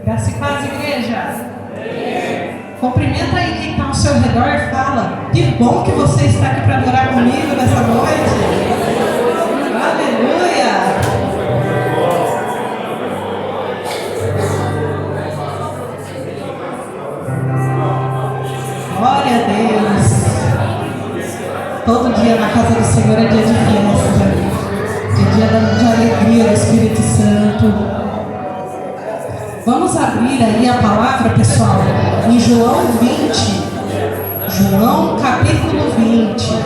Graça e paz, igreja. Cumprimenta aí quem está ao seu redor e fala: que bom que você está aqui para adorar comigo nessa noite. Aleluia. Glória a Deus. Todo dia na casa do Senhor é dia de festa, é dia de alegria do Espírito Santo. Vamos abrir aí a palavra, pessoal, em João 20. João capítulo 20.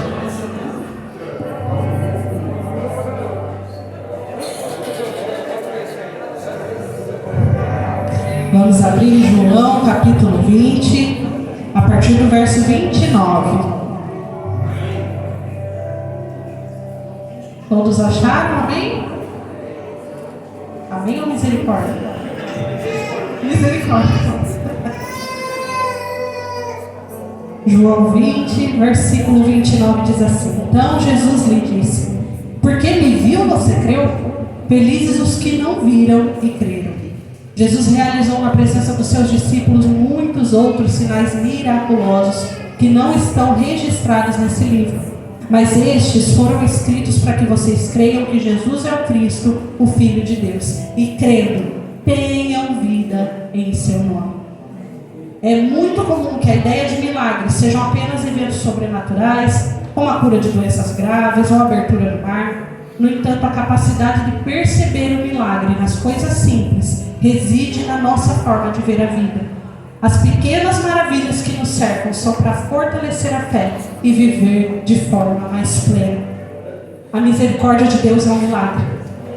Vamos abrir em João capítulo 20, a partir do verso 29. Todos acharam? Amém? Amém ou misericórdia? Misericórdia. João 20, versículo 29 diz assim: então Jesus lhe disse: porque me viu, você creu? Felizes os que não viram e creram. Jesus realizou na presença dos seus discípulos muitos outros sinais miraculosos que não estão registrados nesse livro, mas estes foram escritos para que vocês creiam que Jesus é o Cristo, o Filho de Deus, e crendo, tenham vida em seu nome. É muito comum que a ideia de milagres sejam apenas eventos sobrenaturais, como a cura de doenças graves ou a abertura do mar. No entanto, a capacidade de perceber o milagre nas coisas simples reside na nossa forma de ver a vida. As pequenas maravilhas que nos cercam são para fortalecer a fé e viver de forma mais plena. A misericórdia de Deus é um milagre.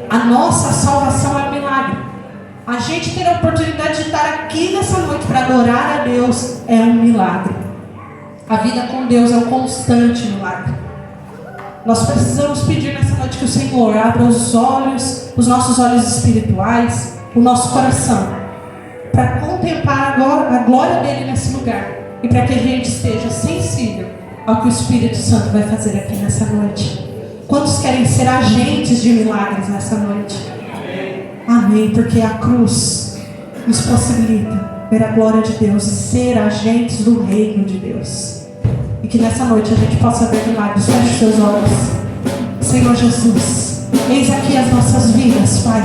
A nossa salvação é um milagre. A gente ter a oportunidade de estar aqui nessa noite para adorar a Deus é um milagre. A vida com Deus é um constante milagre. Nós precisamos pedir nessa noite que o Senhor abra os olhos, os nossos olhos espirituais, o nosso coração, para contemplar a glória dele nesse lugar e para que a gente esteja sensível ao que o Espírito Santo vai fazer aqui nessa noite. Quantos querem ser agentes de milagres nessa noite? Amém, porque a cruz nos possibilita ver a glória de Deus e ser agentes do reino de Deus. E que nessa noite a gente possa ver milagres. Feche os seus olhos. Senhor Jesus, eis aqui as nossas vidas, Pai.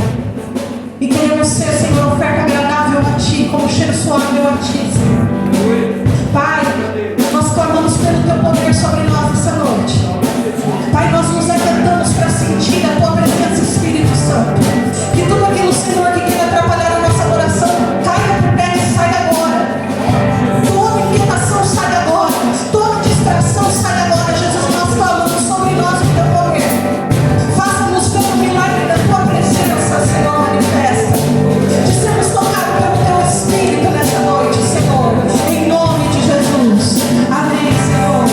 E queremos ser, Senhor, oferta agradável a Ti, como cheiro suave a Ti, Senhor. Pai, nós clamamos pelo Teu poder sobre nós essa noite. Pai, nós nos atentamos para sentir a Tua presença, Espírito Santo. Que tudo aquilo, Senhor, que quer atrapalhar a nossa adoração, caia por terra e saia agora. Toda inquietação sai agora. Toda distração sai agora. Jesus, nós clamamos sobre nós o Teu poder. Faça-nos pelo milagre da Tua presença, Senhor, manifesta. De sermos tocados pelo Teu Espírito nessa noite, Senhor. Em nome de Jesus. Amém, Senhor.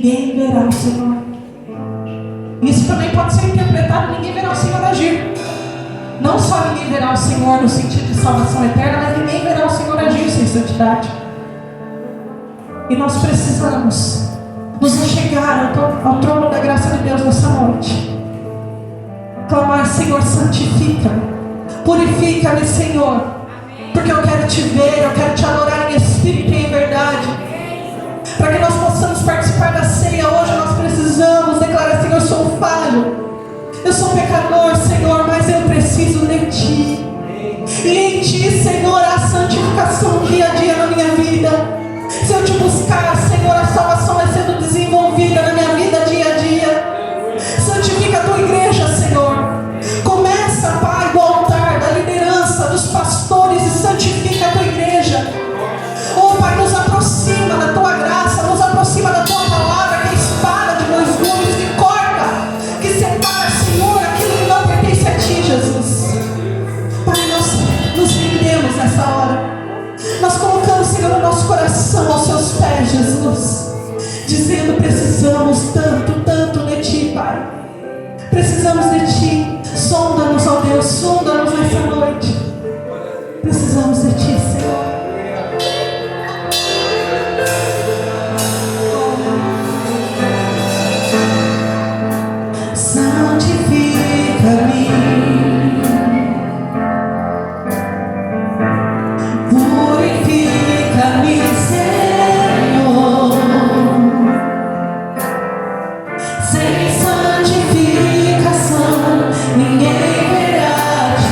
ninguém verá o Senhor. Isso também pode ser interpretado: ninguém verá o Senhor agir. Não só ninguém verá o Senhor no sentido de salvação eterna, mas ninguém verá o Senhor agir sem santidade. E nós precisamos nos achegar ao trono da graça de Deus nessa noite. Clamar: Senhor, santifica-me, purifica-me, Senhor, porque eu quero te ver, eu quero te adorar em espírito e em verdade. Para que nós possamos participar da ceia hoje, nós precisamos declarar: Senhor, eu sou falho, eu sou pecador, Senhor, mas eu preciso de Ti. E em Ti, Senhor, há santificação dia a dia na minha vida. Se eu te buscar, Senhor, a salvação vai sendo desenvolvida na minha vida dia a dia. Santifica a Tua igreja, Senhor. Começa, Pai, do altar, da liderança, dos pastores, e santifica a Tua igreja. Oh, Pai, nos aproxima da Tua graça, nos aproxima da Tua palavra, que é a espada de dois gumes, que corta, que separa, Senhor, aquilo que não pertence a Ti, Jesus. Pai, nós nos rendemos nessa hora. Nós colocamos, Senhor, o nosso coração aos Seus pés, Jesus, dizendo: precisamos tanto, tanto de Ti, Pai. Precisamos de Ti. Sonda-nos, ó Deus, sonda-nos nessa noite. Precisamos de Ti, Senhor. Santifica-me, purifica-me, Senhor. Sem santificação ninguém verá Ti.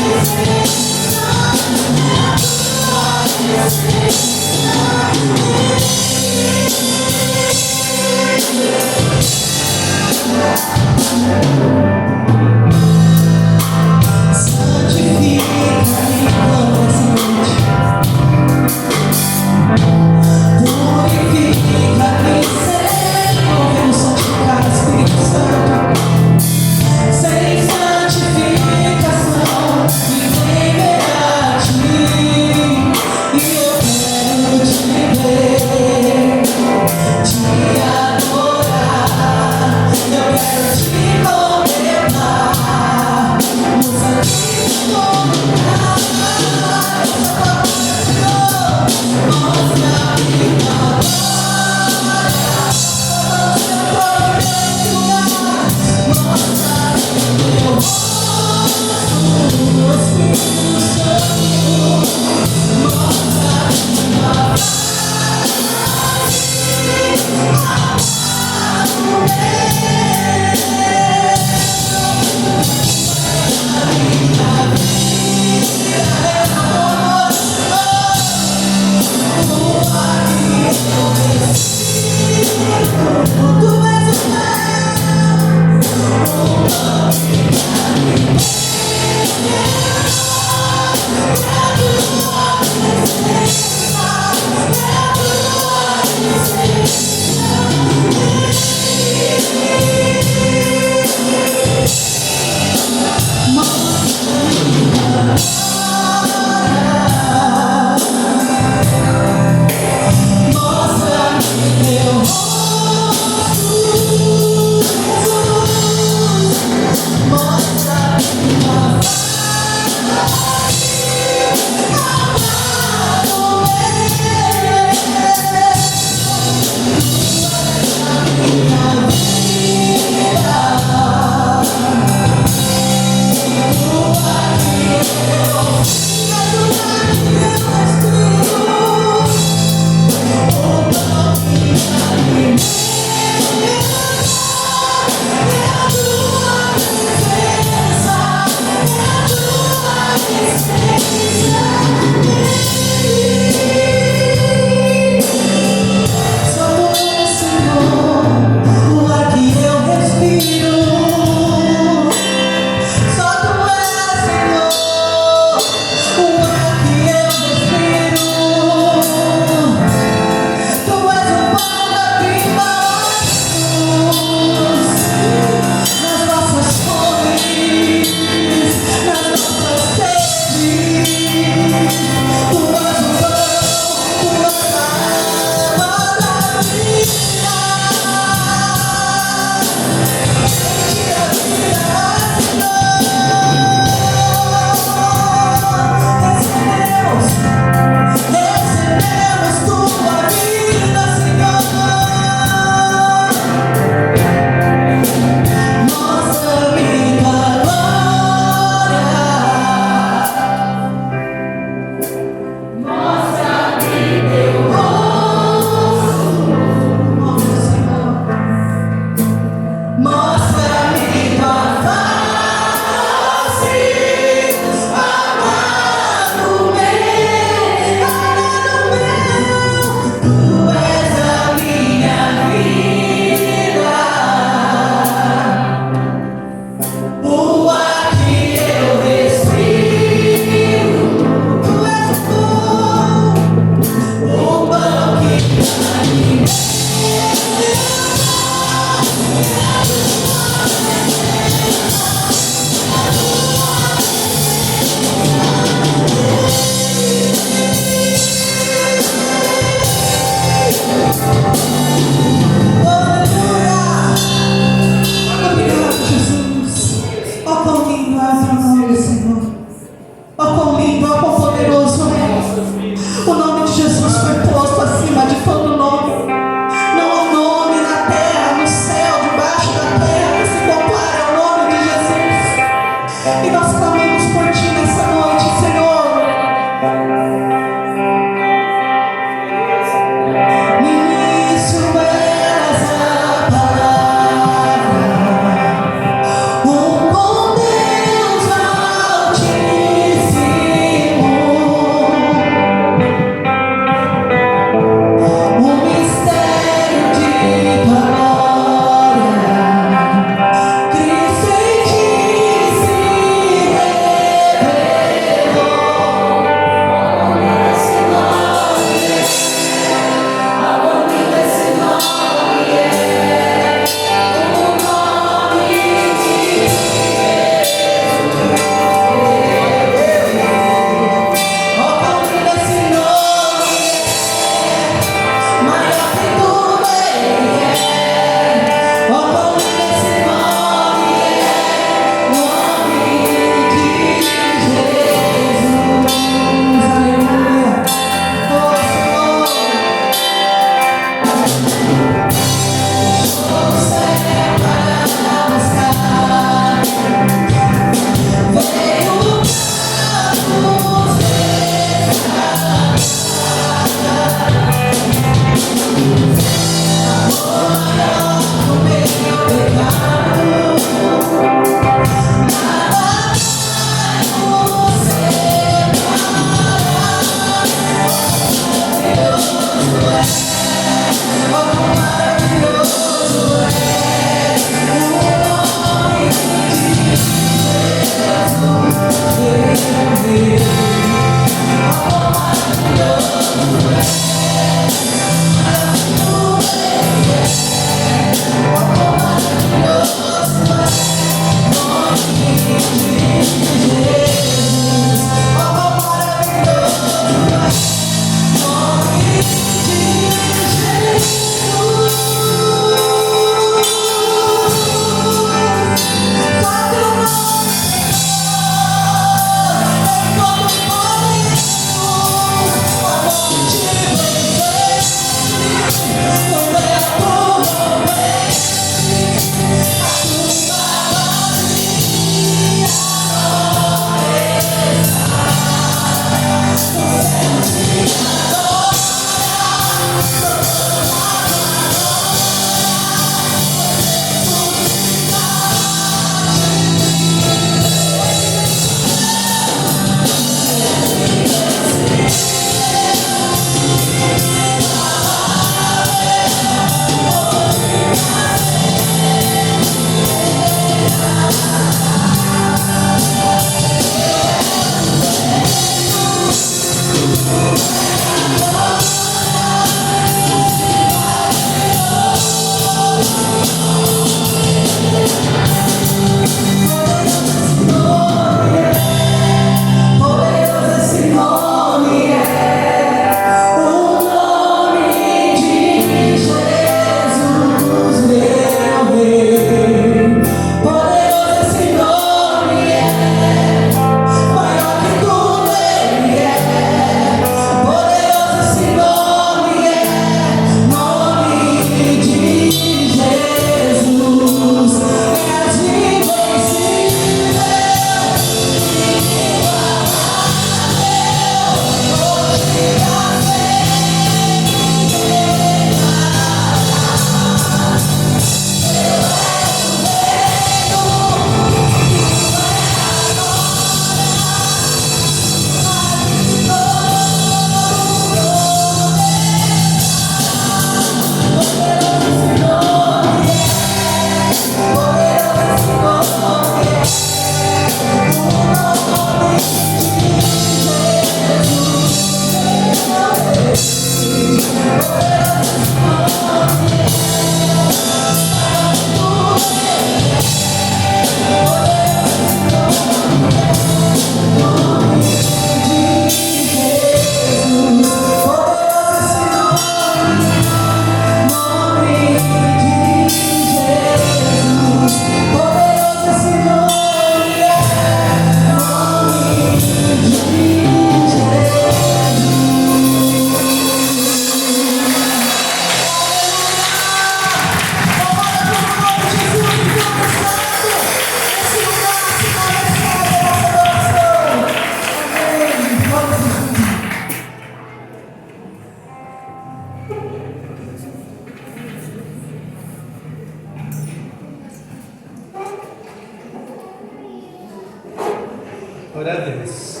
Glória a Deus.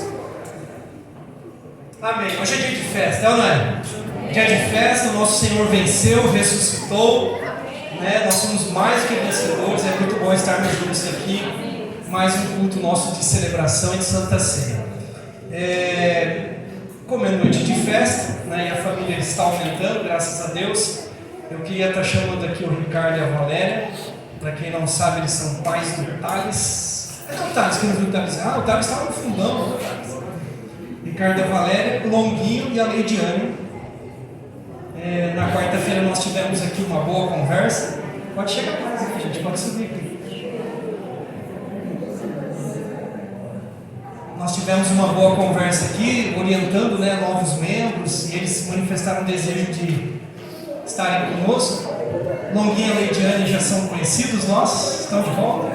Amém. Hoje é dia de festa, não é? Dia de festa, o nosso Senhor venceu, ressuscitou. Né? Nós somos mais que vencedores. É muito bom estarmos juntos aqui. Mais um culto nosso de celebração e de Santa Ceia. Como é noite de festa, né? E a família está aumentando, graças a Deus. Eu queria estar chamando aqui o Ricardo e a Valéria. Para quem não sabe, eles são pais do Thales. É o Thales que não viu o Thales. O Thales estava no fundão. Ricardo e a Valéria, o Longuinho e a Leidiane. Na quarta-feira nós tivemos aqui uma boa conversa. Pode chegar mais aqui, gente, pode subir aqui. Nós tivemos uma boa conversa aqui, orientando, né, novos membros, e eles manifestaram o desejo de estarem conosco. Longuinho e a Leidiane já são conhecidos nossos, estão de volta.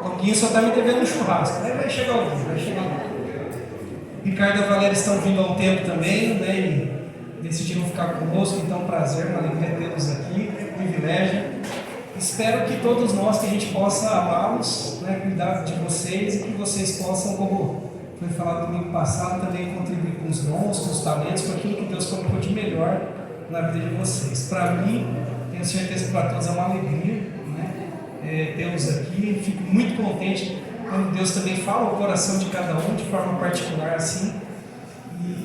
Longuinho só está me devendo um churrasco, aí vai chegar alguém, vai chegar alguém. Ricardo e a Valéria estão vindo há um tempo também, né, e decidiram ficar conosco, então prazer, uma alegria tê-los aqui, privilégio. Espero que todos nós, que a gente possa amá-los, né, cuidar de vocês e que vocês possam, como foi falado domingo passado, também contribuir com os dons, com os talentos, com aquilo que Deus colocou de melhor na vida de vocês. Para mim, tenho certeza que para todos é uma alegria, né? Tê-los aqui. Fico muito contente quando Deus também fala o coração de cada um de forma particular assim.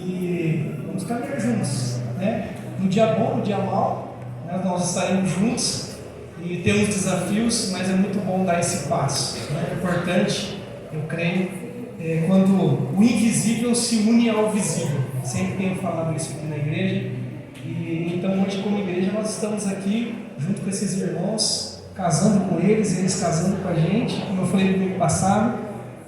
E vamos caminhar juntos, né? No dia bom, no dia mau, né? Nós estaremos juntos e temos desafios, mas é muito bom dar esse passo, né? É importante, eu creio, quando o invisível se une ao visível. Sempre tenho falado isso aqui na igreja. E então hoje, como igreja, nós estamos aqui junto com esses irmãos, casando com eles, eles casando com a gente, como eu falei no domingo passado,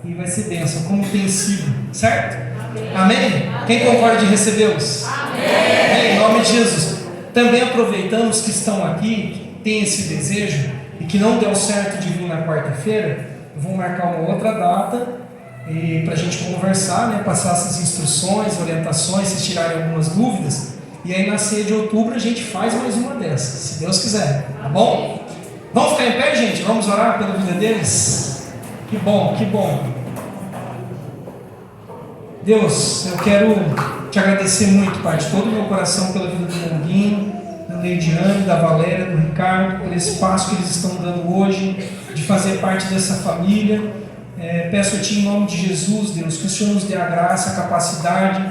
e vai ser bênção, como tem sido, certo? Amém? Quem concorda de recebê-los? Amém. Em nome de Jesus. Também aproveitamos que estão aqui, que têm esse desejo e que não deu certo de vir na quarta-feira, eu vou marcar uma outra data para a gente conversar, né, passar essas instruções, orientações, se tirarem algumas dúvidas, e aí na ceia de outubro a gente faz mais uma dessas, se Deus quiser, tá bom? Vamos ficar em pé, gente? Vamos orar pela vida deles? Que bom, que bom. Deus, eu quero te agradecer muito, Pai, de todo o meu coração pela vida do Longuinho, da Leidiane, da Valéria, do Ricardo, por esse passo que eles estão dando hoje, de fazer parte dessa família. Peço a Ti, em nome de Jesus, Deus, que o Senhor nos dê a graça, a capacidade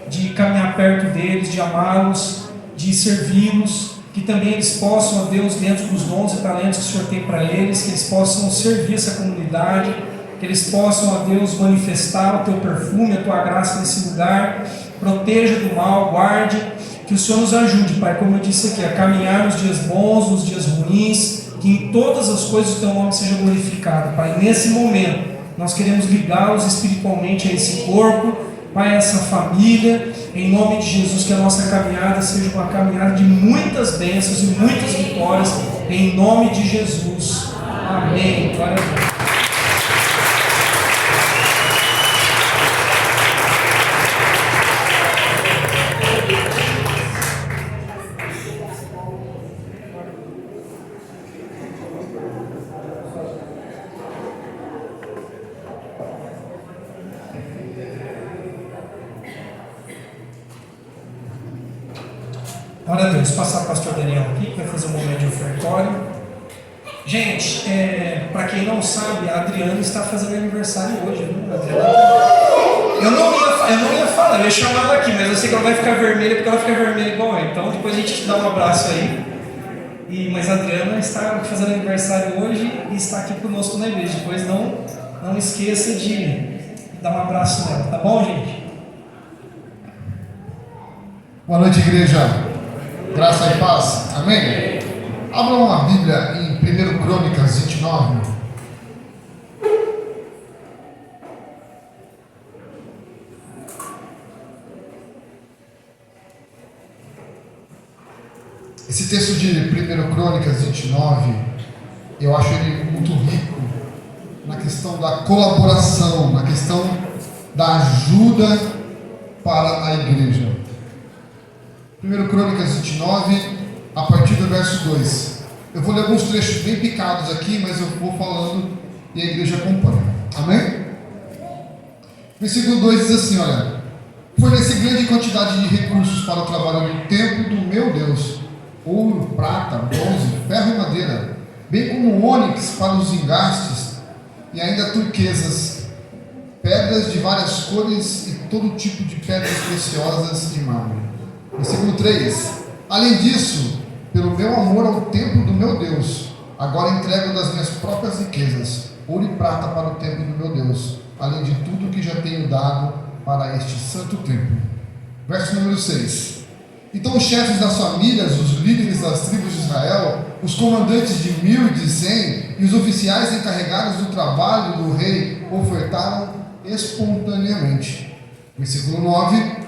de caminhar perto deles, de amá-los, de servi-los, que também eles possam, ó Deus, dentro dos dons e talentos que o Senhor tem para eles, que eles possam servir essa comunidade, que eles possam, ó Deus, manifestar o Teu perfume, a Tua graça nesse lugar. Proteja do mal, guarde, que o Senhor nos ajude, Pai, como eu disse aqui, a caminhar nos dias bons, nos dias ruins, que em todas as coisas o Teu nome seja glorificado, Pai. Nesse momento, nós queremos ligá-los espiritualmente a esse corpo, Pai, a essa família, em nome de Jesus, que a nossa caminhada seja uma caminhada de muitas bênçãos e muitas vitórias, em nome de Jesus. Amém. Glória a Deus. Glória a Deus. Passar o pastor Daniel aqui, que vai fazer um momento de ofertório. Gente, para quem não sabe, a Adriana está fazendo aniversário hoje, viu? Adriana. Eu não ia falar, eu ia chamar ela aqui, mas eu sei que ela vai ficar vermelha, porque ela fica vermelha igual eu. Então depois a gente te dá um abraço aí. Mas a Adriana está fazendo aniversário hoje e está aqui conosco na igreja. Depois não esqueça de dar um abraço nela, tá bom, gente? Boa noite, igreja. Graça e paz. Amém? Abra uma Bíblia em 1 Crônicas 29. Esse texto de 1 Crônicas 29, eu acho ele muito rico na questão da colaboração, na questão da ajuda para a igreja. 1 Crônicas 29, a partir do verso 2. Eu vou ler alguns trechos bem picados aqui, mas eu vou falando e a igreja acompanha. Amém? Versículo 2 diz assim, olha: forneci grande quantidade de recursos para o trabalho do templo do meu Deus, ouro, prata, bronze, ferro e madeira, bem como ônix para os engastes, e ainda turquesas, pedras de várias cores e todo tipo de pedras preciosas de mármore. Versículo 3: além disso, pelo meu amor ao templo do meu Deus, agora entrego das minhas próprias riquezas, ouro e prata para o templo do meu Deus, além de tudo que já tenho dado para este santo templo. Verso número 6: então os chefes das famílias, os líderes das tribos de Israel, os comandantes de 1000 e de 100 e os oficiais encarregados do trabalho do rei ofertaram espontaneamente. Versículo 9: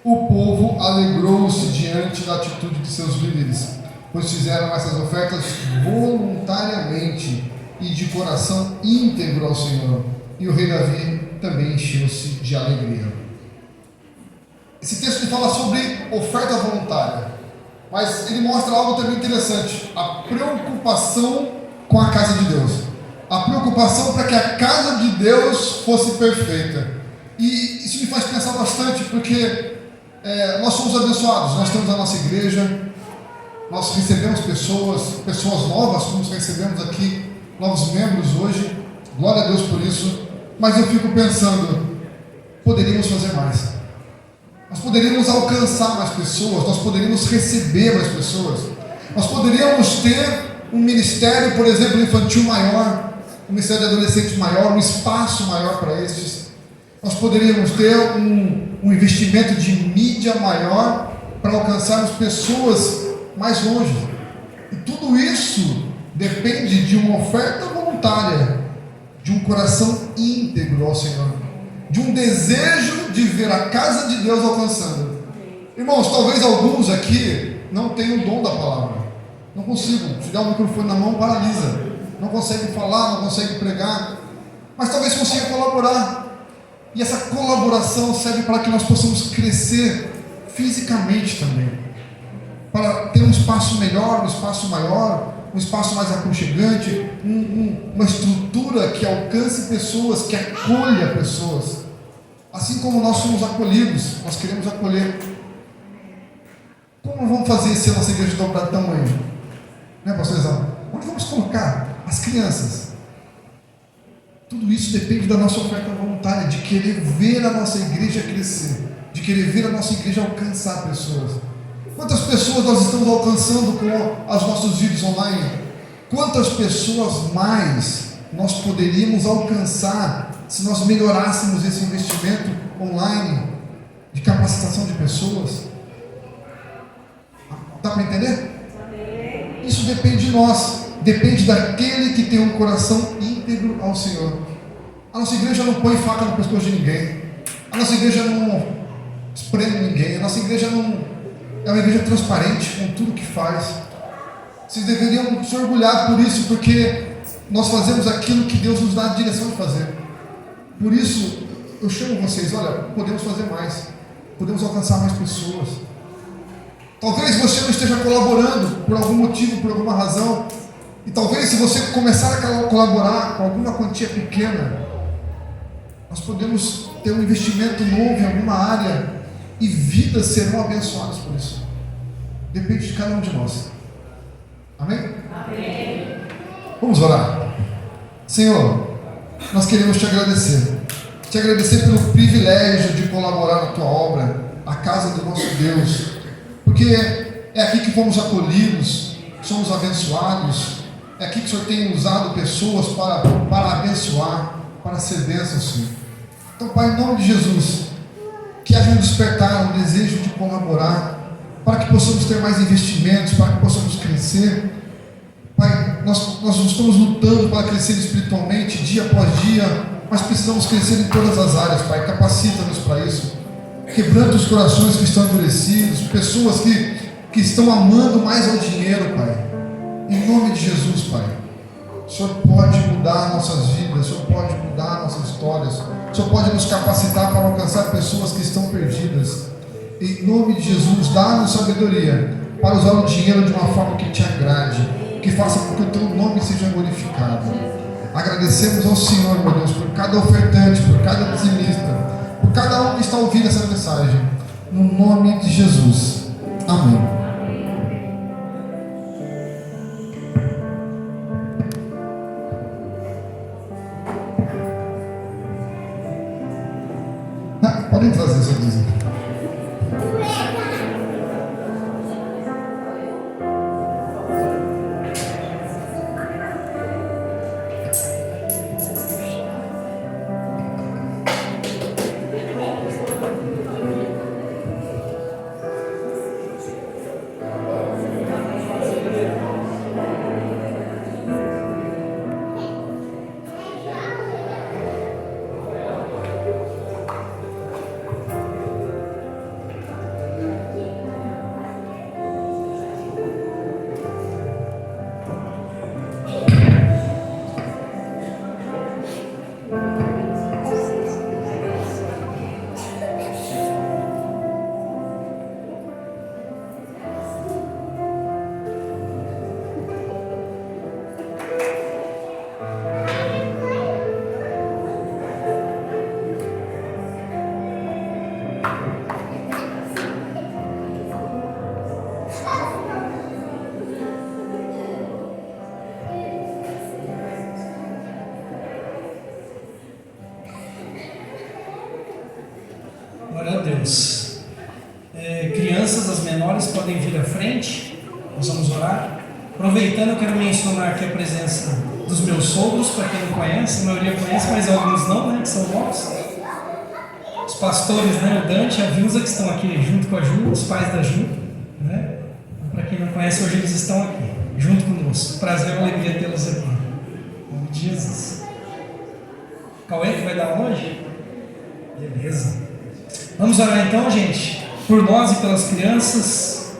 o povo alegrou-se diante da atitude de seus líderes, pois fizeram essas ofertas voluntariamente e de coração íntegro ao Senhor, e o rei Davi também encheu-se de alegria. Esse texto fala sobre oferta voluntária, mas ele mostra algo também interessante: a preocupação com a casa de Deus, a preocupação para que a casa de Deus fosse perfeita. E isso me faz pensar bastante, porque Nós somos abençoados, nós temos a nossa igreja, nós recebemos pessoas novas, como recebemos aqui, novos membros hoje, glória a Deus por isso, mas eu fico pensando, poderíamos fazer mais, nós poderíamos alcançar mais pessoas, nós poderíamos receber mais pessoas, nós poderíamos ter um ministério, por exemplo, infantil maior, um ministério de adolescentes maior, um espaço maior para estes. Nós poderíamos ter um investimento de mídia maior para alcançarmos pessoas mais longe. E tudo isso depende de uma oferta voluntária, de um coração íntegro ao Senhor, de um desejo de ver a casa de Deus alcançando. Irmãos, talvez alguns aqui não tenham o dom da palavra, não consigam, se der o microfone na mão, paralisa, não conseguem falar, não conseguem pregar, mas talvez consigam colaborar. E essa colaboração serve para que nós possamos crescer fisicamente também, para ter um espaço melhor, um espaço maior, um espaço mais aconchegante, uma estrutura que alcance pessoas, que acolha pessoas. Assim como nós somos acolhidos, nós queremos acolher. Como vamos fazer se a nossa igreja dobrar tamanho? Né, pastor Exato? Onde vamos colocar as crianças? Tudo isso depende da nossa oferta voluntária, de querer ver a nossa igreja crescer, de querer ver a nossa igreja alcançar pessoas. Quantas pessoas nós estamos alcançando com os nossos vídeos online? Quantas pessoas mais nós poderíamos alcançar se nós melhorássemos esse investimento online de capacitação de pessoas? Dá para entender? Isso depende de nós, depende daquele que tem um coração íntegro ao Senhor. A nossa igreja não põe faca no pescoço de ninguém, a nossa igreja não espreme ninguém, a nossa igreja não é uma igreja transparente com tudo que faz. Vocês deveriam se orgulhar por isso, porque nós fazemos aquilo que Deus nos dá a direção de fazer. Por isso eu chamo vocês, olha, podemos fazer mais, podemos alcançar mais pessoas. Talvez você não esteja colaborando por algum motivo, por alguma razão. E talvez se você começar a colaborar com alguma quantia pequena, nós podemos ter um investimento novo em alguma área e vidas serão abençoadas por isso. Depende de cada um de nós. Amém? Amém. Vamos orar. Senhor, nós queremos te agradecer. Te agradecer pelo privilégio de colaborar na tua obra, a casa do nosso Deus. Porque é aqui que fomos acolhidos, somos abençoados, é aqui que o Senhor tem usado pessoas para abençoar, para ser bênção, Senhor. Então, Pai, em nome de Jesus, que haja um despertar, um desejo de colaborar, para que possamos ter mais investimentos, para que possamos crescer. Pai, nós estamos lutando para crescer espiritualmente, dia após dia, mas precisamos crescer em todas as áreas, Pai, capacita-nos para isso. Quebranta os corações que estão endurecidos, pessoas que estão amando mais ao dinheiro, Pai. Em nome de Jesus, Pai. O Senhor pode mudar nossas vidas, o Senhor pode mudar nossas histórias, o Senhor pode nos capacitar para alcançar pessoas que estão perdidas. Em nome de Jesus, dá-nos sabedoria para usar o dinheiro de uma forma que te agrade, que faça com que o teu nome seja glorificado. Agradecemos ao Senhor, meu Deus, por cada ofertante, por cada dizimista, por cada um que está ouvindo essa mensagem, no nome de Jesus. Amém. Podem trazer seu dízimo. Deus. Crianças, as menores, podem vir à frente. Nós vamos orar. Aproveitando, eu quero mencionar aqui a presença dos meus sogros, para quem não conhece, a maioria conhece, mas alguns não, né, que são novos. Os pastores, né, o Dante e a Vilza, que estão aqui junto com a Ju, os pais da Ju, né? Para quem não conhece, hoje eles estão aqui, junto conosco. Prazer e alegria tê-los aqui. Em nome de Jesus. Cauê, que vai dar hoje? Beleza. Vamos orar então, gente, por nós e pelas crianças.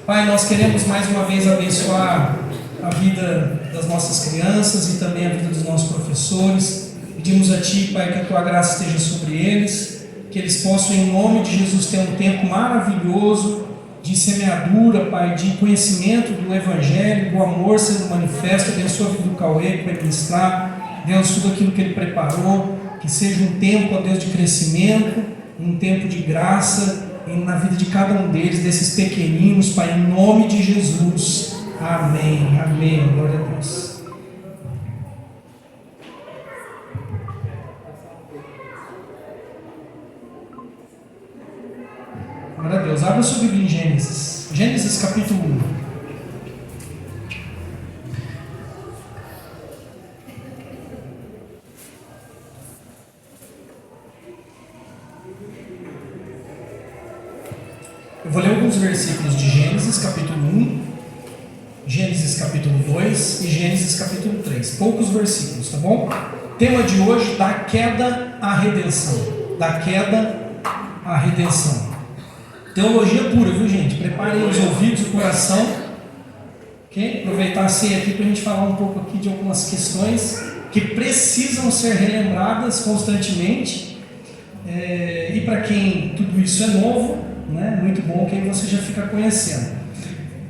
Pai, nós queremos mais uma vez abençoar a vida das nossas crianças e também a vida dos nossos professores. Pedimos a Ti, Pai, que a Tua graça esteja sobre eles, que eles possam, em nome de Jesus, ter um tempo maravilhoso de semeadura, Pai, de conhecimento do Evangelho, do amor sendo manifesto. Abençoa a vida do Cauê, que vai ministrar, Deus, tudo aquilo que ele preparou, que seja um tempo, ó Deus, de crescimento, um tempo de graça na vida de cada um deles, desses pequeninos, Pai, em nome de Jesus. Amém, amém, glória a Deus. Glória a Deus. Abra sua Bíblia em Gênesis. Gênesis capítulo 1. Eu vou ler alguns versículos de Gênesis capítulo 1, Gênesis capítulo 2 e Gênesis capítulo 3. Poucos versículos, tá bom? Tema de hoje: da queda à redenção. Da queda à redenção. Teologia pura, viu, gente? Preparem os ouvidos e o coração. Okay? Aproveitar a ceia aqui para a gente falar um pouco aqui de algumas questões que precisam ser relembradas constantemente. E para quem tudo isso é novo, né? Muito bom que aí você já fica conhecendo.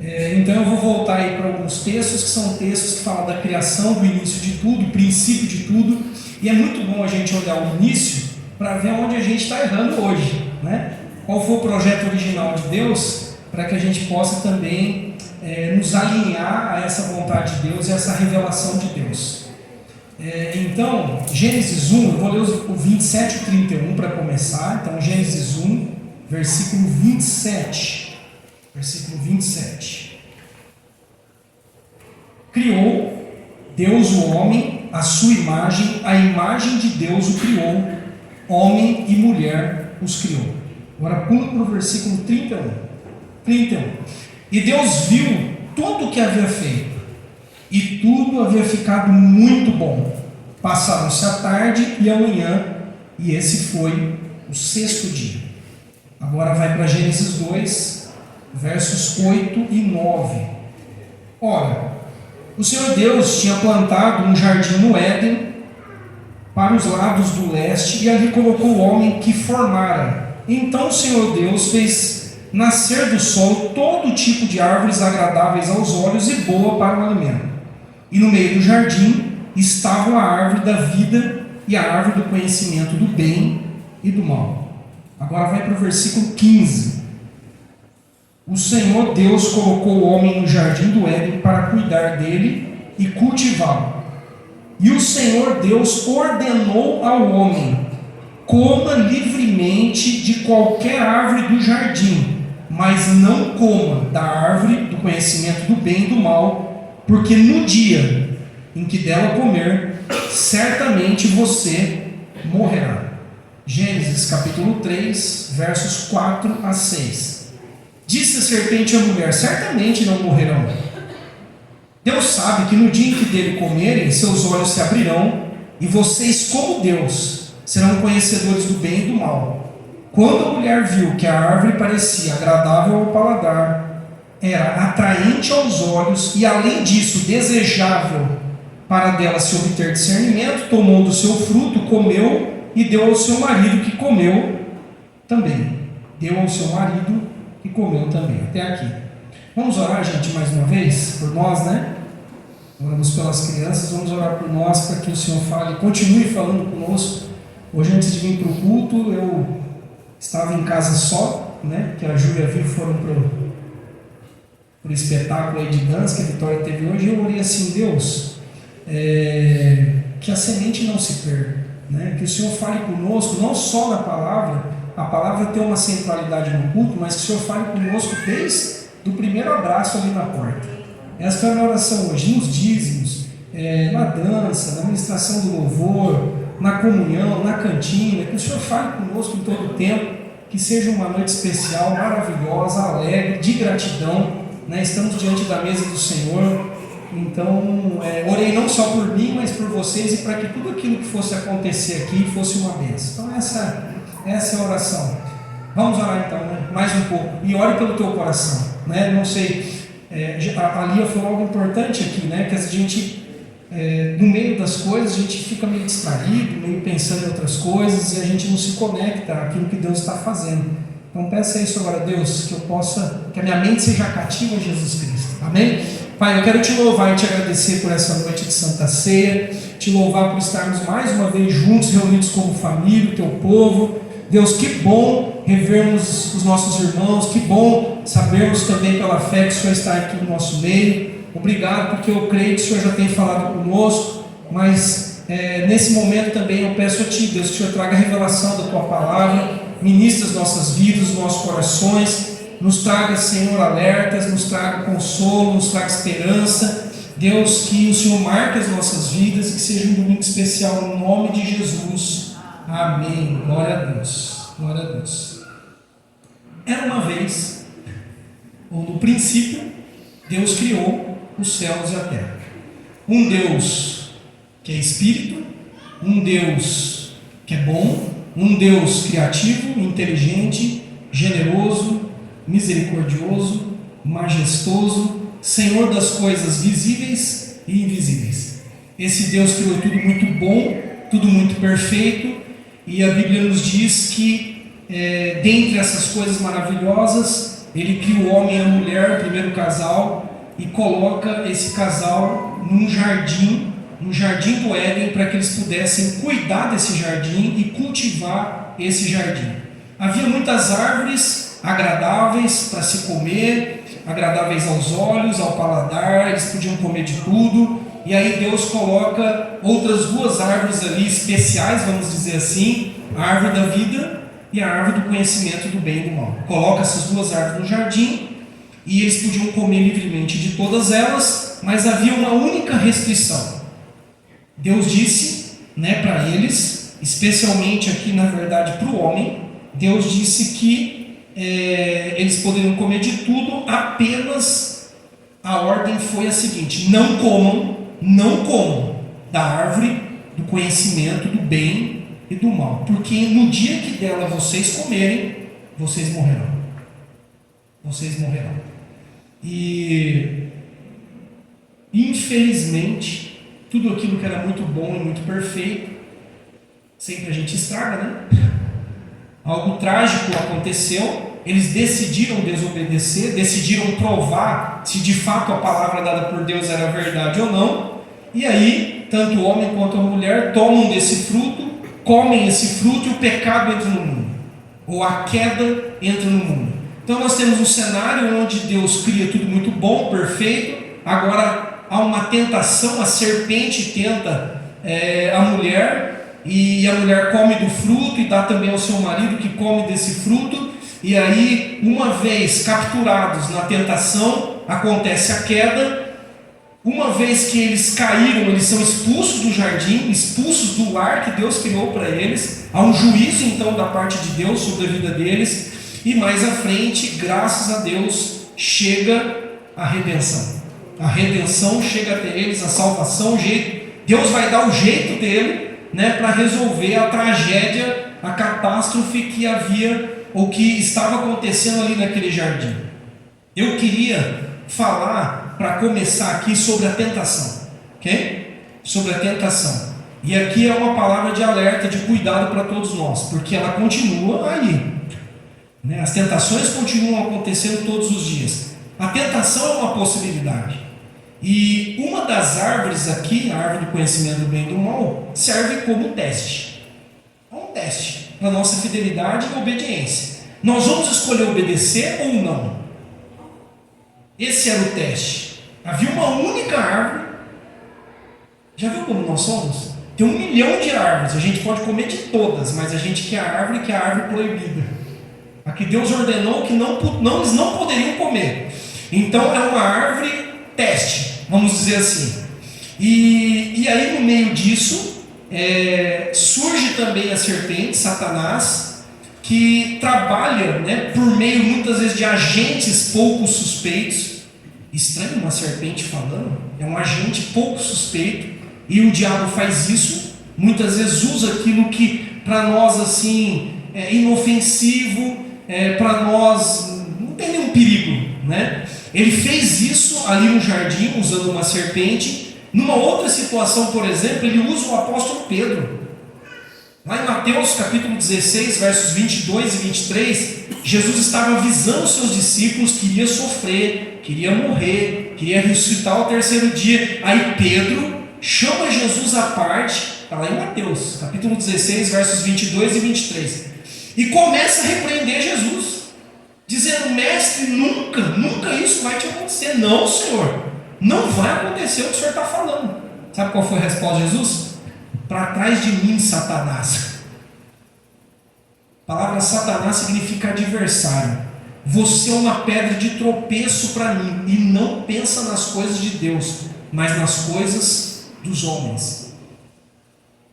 Então eu vou voltar aí para alguns textos que são textos que falam da criação, do início de tudo, princípio de tudo. E é muito bom a gente olhar o início para ver onde a gente está errando hoje, né? Qual foi o projeto original de Deus, para que a gente possa também nos alinhar a essa vontade de Deus e a essa revelação de Deus. Então, Gênesis 1, eu vou ler o 27 e 31 para começar. Então, Gênesis 1, versículo 27. Versículo 27. Criou Deus o homem, a sua imagem, a imagem de Deus o criou, homem e mulher os criou. Agora pula para o versículo 31. E Deus viu tudo o que havia feito, e tudo havia ficado muito bom. Passaram-se a tarde e a manhã, e esse foi o sexto dia. Agora vai para Gênesis 2, versos 8 e 9. Ora, o Senhor Deus tinha plantado um jardim no Éden, para os lados do leste, e ali colocou o homem que formara. Então o Senhor Deus fez nascer do sol todo tipo de árvores agradáveis aos olhos e boa para o alimento. E no meio do jardim estavam a árvore da vida e a árvore do conhecimento do bem e do mal. Agora vai para o versículo 15. O Senhor Deus colocou o homem no jardim do Éden para cuidar dele e cultivá-lo. E o Senhor Deus ordenou ao homem: coma livremente de qualquer árvore do jardim, mas não coma da árvore do conhecimento do bem e do mal, porque no dia em que dela comer, certamente você morrerá. Gênesis capítulo 3, versos 4 a 6. Disse a serpente à mulher: certamente não morrerão. Deus sabe que no dia em que dele comerem, seus olhos se abrirão, e vocês, como Deus, serão conhecedores do bem e do mal. Quando a mulher viu que a árvore parecia agradável ao paladar, era atraente aos olhos e, além disso, desejável para dela se obter discernimento, tomou do seu fruto, comeu e deu ao seu marido, que comeu também. Deu ao seu marido, que comeu também. Até aqui. Vamos orar, gente, mais uma vez, por nós, né? Oramos pelas crianças, vamos orar por nós, para que o Senhor fale, continue falando conosco. Hoje, antes de vir para o culto, eu estava em casa só, né? Que a Júlia e a Vi foram para o espetáculo aí de dança que a Vitória teve hoje. E eu orei assim: Deus, que a semente não se perca, né? Que o Senhor fale conosco, não só na palavra, a palavra tem uma centralidade no culto, mas que o Senhor fale conosco desde o primeiro abraço ali na porta. Essa foi a minha oração hoje, nos dízimos, na dança, na ministração do louvor, na comunhão, na cantina, que o Senhor fale conosco em todo o tempo, que seja uma noite especial, maravilhosa, alegre, de gratidão, né? Estamos diante da mesa do Senhor, então orei não só por mim, mas por vocês e para que tudo aquilo que fosse acontecer aqui fosse uma bênção. Então essa é a oração. Vamos orar então, né? Mais um pouco, e ore pelo teu coração, né? Não sei, a Lia falou algo importante aqui, né? Que a gente no meio das coisas a gente fica meio distraído, meio pensando em outras coisas e a gente não se conecta àquilo que Deus está fazendo. Então peça isso agora a Deus, que a minha mente seja cativa a Jesus Cristo, amém? Pai, eu quero te louvar e te agradecer por essa noite de Santa Ceia, te louvar por estarmos mais uma vez juntos, reunidos como família, o teu povo. Deus, que bom revermos os nossos irmãos, que bom sabermos também pela fé que o Senhor está aqui no nosso meio. Obrigado, porque eu creio que o Senhor já tem falado conosco, mas nesse momento também eu peço a Ti, Deus, que o Senhor traga a revelação da Tua palavra, ministra as nossas vidas, os nossos corações, nos traga, Senhor, alertas, nos traga consolo, nos traga esperança. Deus, que o Senhor marque as nossas vidas, que seja um domingo especial no nome de Jesus. Amém. Glória a Deus. Glória a Deus. Era uma vez, ou no princípio, Deus criou os céus e a terra. Um Deus que é Espírito, um Deus que é bom, um Deus criativo, inteligente, generoso, misericordioso, majestoso, Senhor das coisas visíveis e invisíveis. Esse Deus criou tudo muito bom, tudo muito perfeito, e a Bíblia nos diz que dentre essas coisas maravilhosas, Ele cria o homem e a mulher, o primeiro casal, e coloca esse casal num jardim do Éden, para que eles pudessem cuidar desse jardim e cultivar esse jardim. Havia muitas árvores agradáveis para se comer, agradáveis aos olhos, ao paladar, eles podiam comer de tudo, e aí Deus coloca outras duas árvores ali especiais, vamos dizer assim, a árvore da vida e a árvore do conhecimento do bem e do mal. Coloca essas duas árvores no jardim, e eles podiam comer livremente de todas elas, mas havia uma única restrição. Deus disse, para eles, especialmente aqui na verdade para o homem, Deus disse que eles poderiam comer de tudo, apenas a ordem foi a seguinte: não comam da árvore do conhecimento do bem e do mal, porque no dia que dela vocês comerem, vocês morrerão. Vocês morrerão. E infelizmente tudo aquilo que era muito bom e muito perfeito sempre a gente estraga, né? Algo trágico aconteceu, eles decidiram desobedecer, decidiram provar se de fato a palavra dada por Deus era verdade ou não, e aí tanto o homem quanto a mulher tomam desse fruto, comem esse fruto, e o pecado entra no mundo, ou a queda entra no mundo. Então nós temos um cenário onde Deus cria tudo muito bom, perfeito. Agora há uma tentação, a serpente tenta a mulher, e a mulher come do fruto e dá também ao seu marido, que come desse fruto. E aí, uma vez capturados na tentação, acontece a queda. Uma vez que eles caíram, eles são expulsos do jardim, expulsos do lar que Deus criou para eles. Há um juízo então da parte de Deus sobre a vida deles. E mais à frente, graças a Deus, chega a redenção. A redenção chega até eles, a salvação, Deus vai dar o jeito dele, para resolver a tragédia, a catástrofe que havia, ou que estava acontecendo ali naquele jardim. Eu queria falar, para começar aqui, sobre a tentação, ok? Sobre a tentação. E aqui é uma palavra de alerta, de cuidado para todos nós, porque ela continua aí. As tentações continuam acontecendo todos os dias. A tentação é uma possibilidade. E uma das árvores aqui, a árvore do conhecimento do bem e do mal, serve como teste. É um teste para a nossa fidelidade e obediência. Nós vamos escolher obedecer ou não? Esse era o teste. Havia uma única árvore. Já viu como nós somos? Tem 1 milhão de árvores, a gente pode comer de todas, mas a gente quer a árvore que é a árvore proibida. A que Deus ordenou que eles não poderiam comer. Então é uma árvore teste, vamos dizer assim. E aí no meio disso, surge também a serpente, Satanás, que trabalha, né, por meio muitas vezes de agentes pouco suspeitos. Estranho uma serpente falando, é um agente pouco suspeito. E o diabo faz isso, muitas vezes usa aquilo que para nós assim é inofensivo, para nós não tem nenhum perigo, né? Ele fez isso ali no jardim, usando uma serpente. Numa outra situação, por exemplo, ele usa o apóstolo Pedro. Lá em Mateus capítulo 16, versos 22 e 23, Jesus estava avisando os seus discípulos que iria sofrer, que iria morrer, que iria ressuscitar ao terceiro dia. Aí Pedro chama Jesus à parte, está lá em Mateus, capítulo 16, versos 22 e 23, e começa a repreender Jesus, dizendo: mestre, nunca isso vai te acontecer. Não, Senhor, não vai acontecer o que o Senhor está falando. Sabe qual foi a resposta de Jesus? Para trás de mim, Satanás. A palavra Satanás significa adversário. Você é uma pedra de tropeço para mim, e não pensa nas coisas de Deus, mas nas coisas dos homens.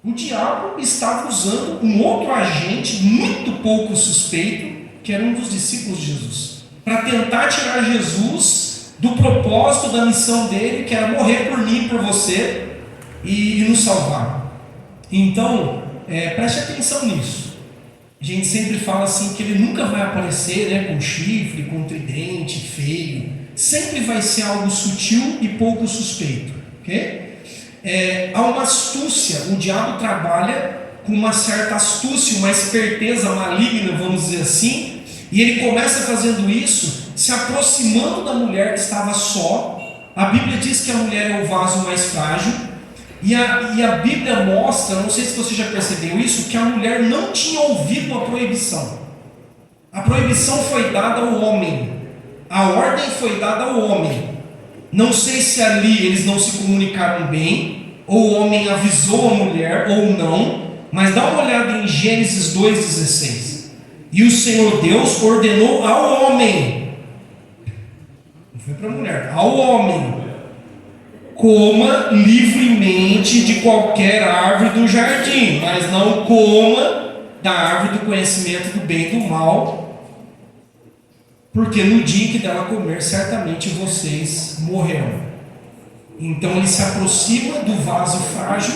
O diabo estava usando um outro agente muito pouco suspeito, que era um dos discípulos de Jesus, para tentar tirar Jesus do propósito da missão dele, que era morrer por mim e por você e nos salvar. Então, preste atenção nisso. A gente sempre fala assim que ele nunca vai aparecer, né, com chifre, com tridente, feio. Sempre vai ser algo sutil e pouco suspeito, ok? Há uma astúcia. O diabo trabalha com uma certa astúcia, uma esperteza maligna, vamos dizer assim, e ele começa fazendo isso, se aproximando da mulher que estava só. A Bíblia diz que a mulher é o vaso mais frágil, e a Bíblia mostra, não sei se você já percebeu isso, que a mulher não tinha ouvido a proibição. A proibição foi dada ao homem, a ordem foi dada ao homem. Não sei se ali eles não se comunicaram bem, ou o homem avisou a mulher, ou não, mas dá uma olhada em Gênesis 2,16. E o Senhor Deus ordenou ao homem, não foi para a mulher, ao homem: coma livremente de qualquer árvore do jardim, mas não coma da árvore do conhecimento do bem e do mal, porque no dia em que dela comer, certamente vocês morrerão. Então ele se aproxima do vaso frágil,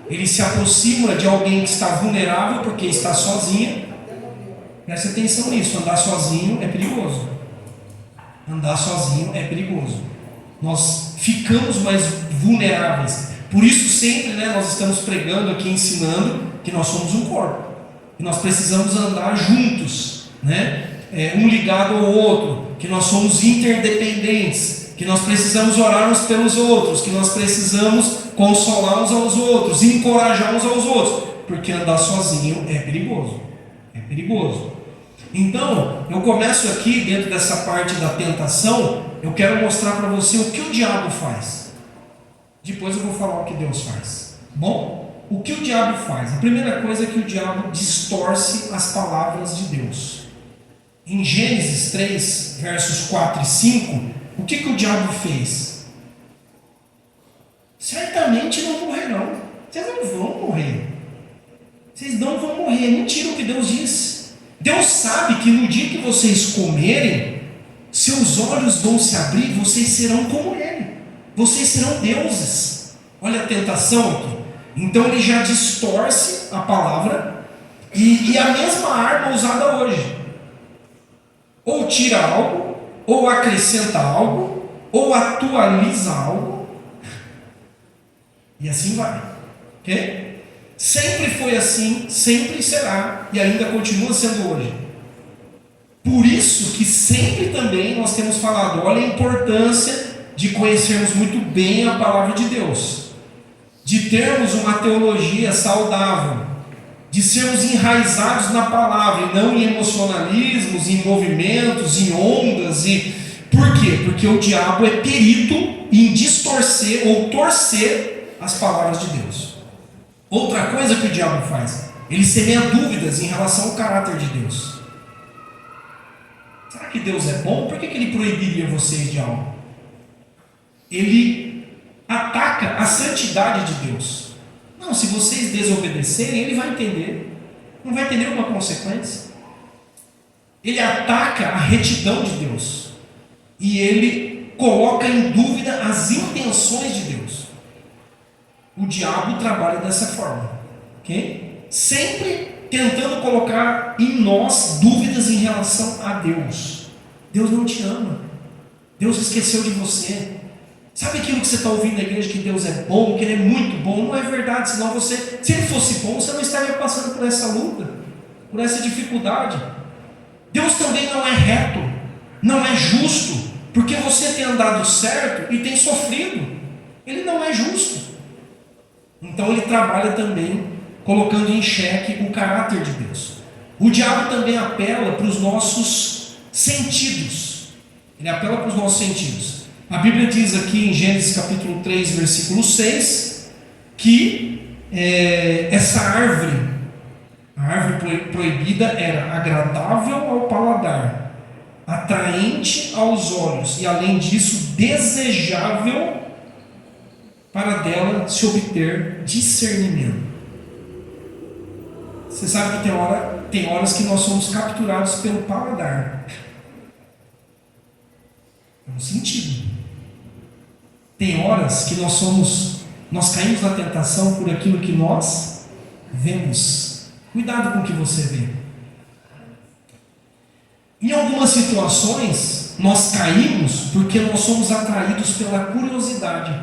ele se aproxima de alguém que está vulnerável, porque está sozinho. Preste atenção nisso, andar sozinho é perigoso. Andar sozinho é perigoso. Nós ficamos mais vulneráveis. Por isso sempre, né, nós estamos pregando aqui, ensinando que nós somos um corpo. E nós precisamos andar juntos, né? Um ligado ao outro, que nós somos interdependentes, que nós precisamos orar uns pelos outros, que nós precisamos consolar uns aos outros, encorajar uns aos outros, porque andar sozinho é perigoso. É perigoso. Então, eu começo aqui dentro dessa parte da tentação. Eu quero mostrar para você o que o diabo faz. Depois eu vou falar o que Deus faz. Bom, o que o diabo faz? A primeira coisa é que o diabo distorce as palavras de Deus. Em Gênesis 3, versos 4 e 5, o que o diabo fez? Certamente não morrerão. Vocês não vão morrer. Vocês não vão morrer. É mentira o que Deus disse. Deus sabe que no dia que vocês comerem, seus olhos vão se abrir, vocês serão como Ele. Vocês serão deuses. Olha a tentação aqui. Então ele já distorce a palavra, e a mesma arma usada hoje. Ou tira algo, ou acrescenta algo, ou atualiza algo, e assim vai. Ok? Sempre foi assim, sempre será, e ainda continua sendo hoje. Por isso que sempre também nós temos falado, olha a importância de conhecermos muito bem a palavra de Deus, de termos uma teologia saudável, de sermos enraizados na palavra, e não em emocionalismos, em movimentos, em ondas. Por quê? Porque o diabo é perito em distorcer ou torcer as palavras de Deus. Outra coisa que o diabo faz, ele semeia dúvidas em relação ao caráter de Deus. Será que Deus é bom? Por que ele proibiria vocês de algo? Ele ataca a santidade de Deus. Não, se vocês desobedecerem, ele vai entender. Não vai ter nenhuma consequência. Ele ataca a retidão de Deus. E ele coloca em dúvida as intenções de Deus. O diabo trabalha dessa forma. Ok? Sempre tentando colocar em nós dúvidas em relação a Deus. Deus não te ama. Deus esqueceu de você. Sabe aquilo que você está ouvindo na igreja, que Deus é bom, que Ele é muito bom? Não é verdade, senão você, se Ele fosse bom, você não estaria passando por essa luta, por essa dificuldade. Deus também não é reto, não é justo, porque você tem andado certo e tem sofrido. Ele não é justo. Então Ele trabalha também colocando em xeque o caráter de Deus. O diabo também apela para os nossos sentidos. Ele apela para os nossos sentidos. A Bíblia diz aqui em Gênesis capítulo 3, versículo 6, que essa árvore, a árvore proibida, era agradável ao paladar, atraente aos olhos e, além disso, desejável para dela se obter discernimento. Você sabe que tem horas que nós somos capturados pelo paladar. É um sentido. Tem horas que nós caímos na tentação por aquilo que nós vemos. Cuidado com o que você vê. Em algumas situações, nós caímos porque nós somos atraídos pela curiosidade.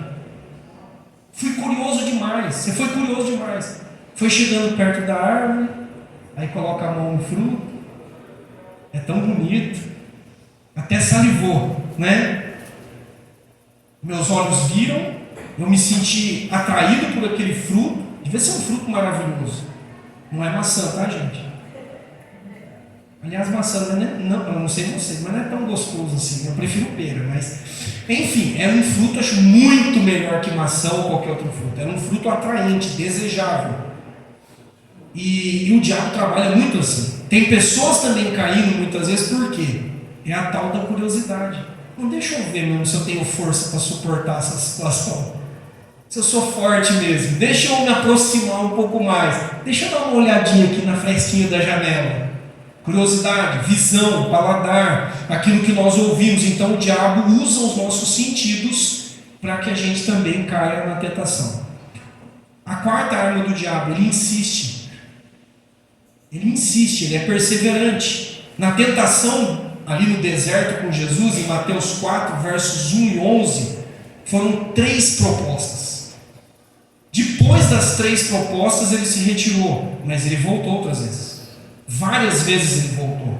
Fui curioso demais. Você foi curioso demais. Foi chegando perto da árvore, aí coloca a mão no fruto. É tão bonito. Até salivou, né? Meus olhos viram, eu me senti atraído por aquele fruto. Devia ser um fruto maravilhoso. Não é maçã, tá, gente? Aliás, maçã eu não sei vocês, mas não é tão gostoso assim. Eu prefiro pera, mas enfim, era um fruto, acho, muito melhor que maçã ou qualquer outro fruto. Era um fruto atraente, desejável. E o diabo trabalha muito assim. Tem pessoas também caindo muitas vezes, por quê? É a tal da curiosidade. Não, deixa eu ver mesmo se eu tenho força para suportar essa situação. Se eu sou forte mesmo. Deixa eu me aproximar um pouco mais. Deixa eu dar uma olhadinha aqui na frestinha da janela. Curiosidade, visão, paladar, aquilo que nós ouvimos. Então o diabo usa os nossos sentidos para que a gente também caia na tentação. A quarta arma do diabo, ele insiste. Ele é perseverante. Na tentação, ali no deserto com Jesus, em Mateus 4, versos 1 e 11, foram 3 propostas. Depois das 3 propostas, ele se retirou, mas ele voltou outras vezes. Várias vezes ele voltou.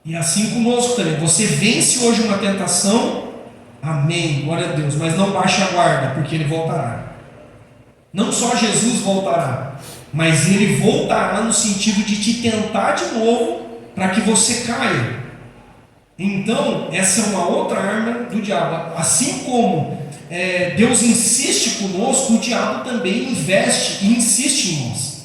E assim conosco também. Você vence hoje uma tentação, amém, glória a Deus, mas não baixe a guarda, porque ele voltará. Não só Jesus voltará, mas ele voltará no sentido de te tentar de novo, para que você caia. Então, essa é uma outra arma do diabo. Assim como Deus insiste conosco, o diabo também investe e insiste em nós.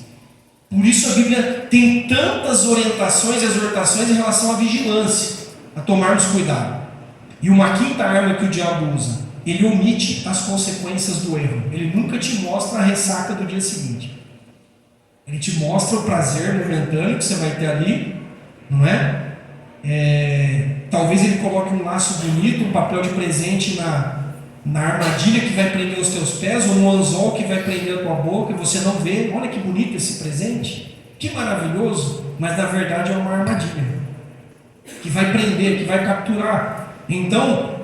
Por isso a Bíblia tem tantas orientações e exortações em relação à vigilância, a tomarmos cuidado. E uma quinta arma que o diabo usa, ele omite as consequências do erro. Ele nunca te mostra a ressaca do dia seguinte. Ele te mostra o prazer momentâneo que você vai ter ali, não é? Talvez ele coloque um laço bonito, um papel de presente na armadilha que vai prender os teus pés, ou um anzol que vai prender a tua boca e você não vê. Olha que bonito esse presente, que maravilhoso, mas na verdade é uma armadilha que vai prender, que vai capturar. Então,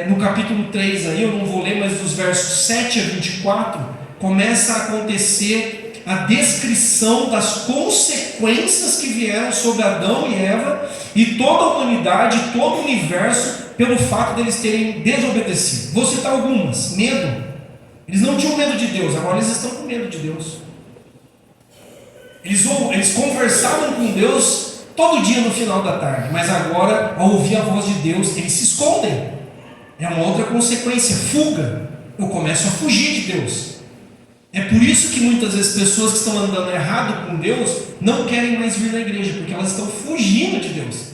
no capítulo 3 aí, eu não vou ler, mas dos versos 7 a 24 começa a acontecer a descrição das consequências que vieram sobre Adão e Eva e toda a humanidade, todo o universo, pelo fato deles terem desobedecido. Vou citar algumas. Medo. Eles não tinham medo de Deus, agora eles estão com medo de Deus. Eles conversavam com Deus todo dia no final da tarde, mas agora, ao ouvir a voz de Deus, eles se escondem. É uma outra consequência, fuga. Eu começo a fugir de Deus. É por isso que muitas vezes pessoas que estão andando errado com Deus não querem mais vir na igreja, porque elas estão fugindo de Deus.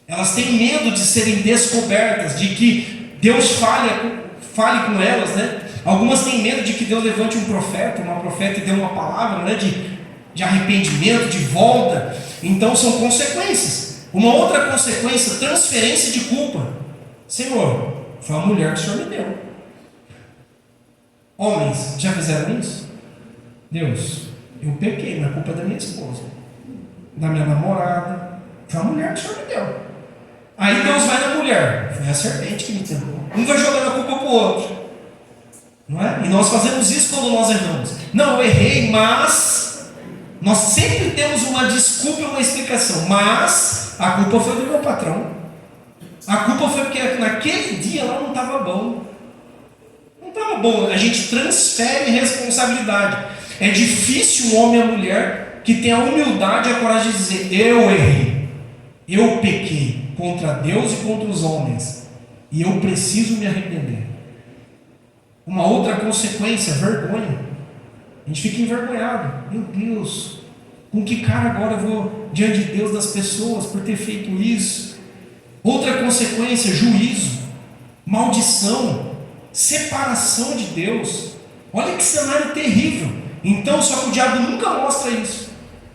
Elas têm medo de serem descobertas, de que Deus fale com elas, né? Algumas têm medo de que Deus levante um profeta, uma profeta e dê uma palavra, né? De arrependimento, de volta. Então são consequências. Uma outra consequência, transferência de culpa. Senhor, foi a mulher que o Senhor me deu. Homens, já fizeram isso? Deus, eu pequei, mas a culpa é da minha esposa, da minha namorada, foi a mulher que o Senhor me deu. Aí Deus vai na mulher, foi a serpente que me tentou. Um vai jogando a culpa para o outro, não é? E nós fazemos isso quando nós erramos. Não, eu errei, mas nós sempre temos uma desculpa e uma explicação. Mas a culpa foi do meu patrão. A culpa foi porque naquele dia lá não estava bom. Não estava bom. A gente transfere responsabilidade. É difícil um homem e a mulher que tem a humildade e a coragem de dizer: eu errei, eu pequei contra Deus e contra os homens, e eu preciso me arrepender. Uma outra consequência, vergonha. A gente fica envergonhado. Meu Deus, com que cara agora eu vou diante de Deus das pessoas por ter feito isso? Outra consequência, juízo, maldição, separação de Deus. Olha que cenário terrível. Então, só que o diabo nunca mostra isso.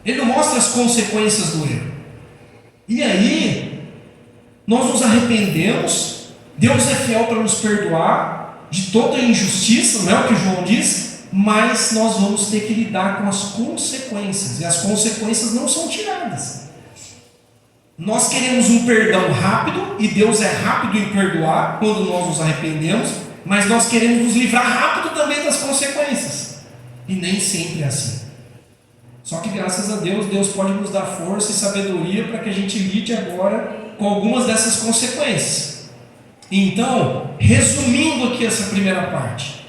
Ele não mostra as consequências do erro. E aí, nós nos arrependemos, Deus é fiel para nos perdoar de toda injustiça, não é o que João diz, mas nós vamos ter que lidar com as consequências, e as consequências não são tiradas. Nós queremos um perdão rápido, e Deus é rápido em perdoar quando nós nos arrependemos, mas nós queremos nos livrar rápido também das consequências, e nem sempre é assim. Só que graças a Deus, Deus pode nos dar força e sabedoria para que a gente lide agora com algumas dessas consequências. Então, resumindo aqui essa primeira parte,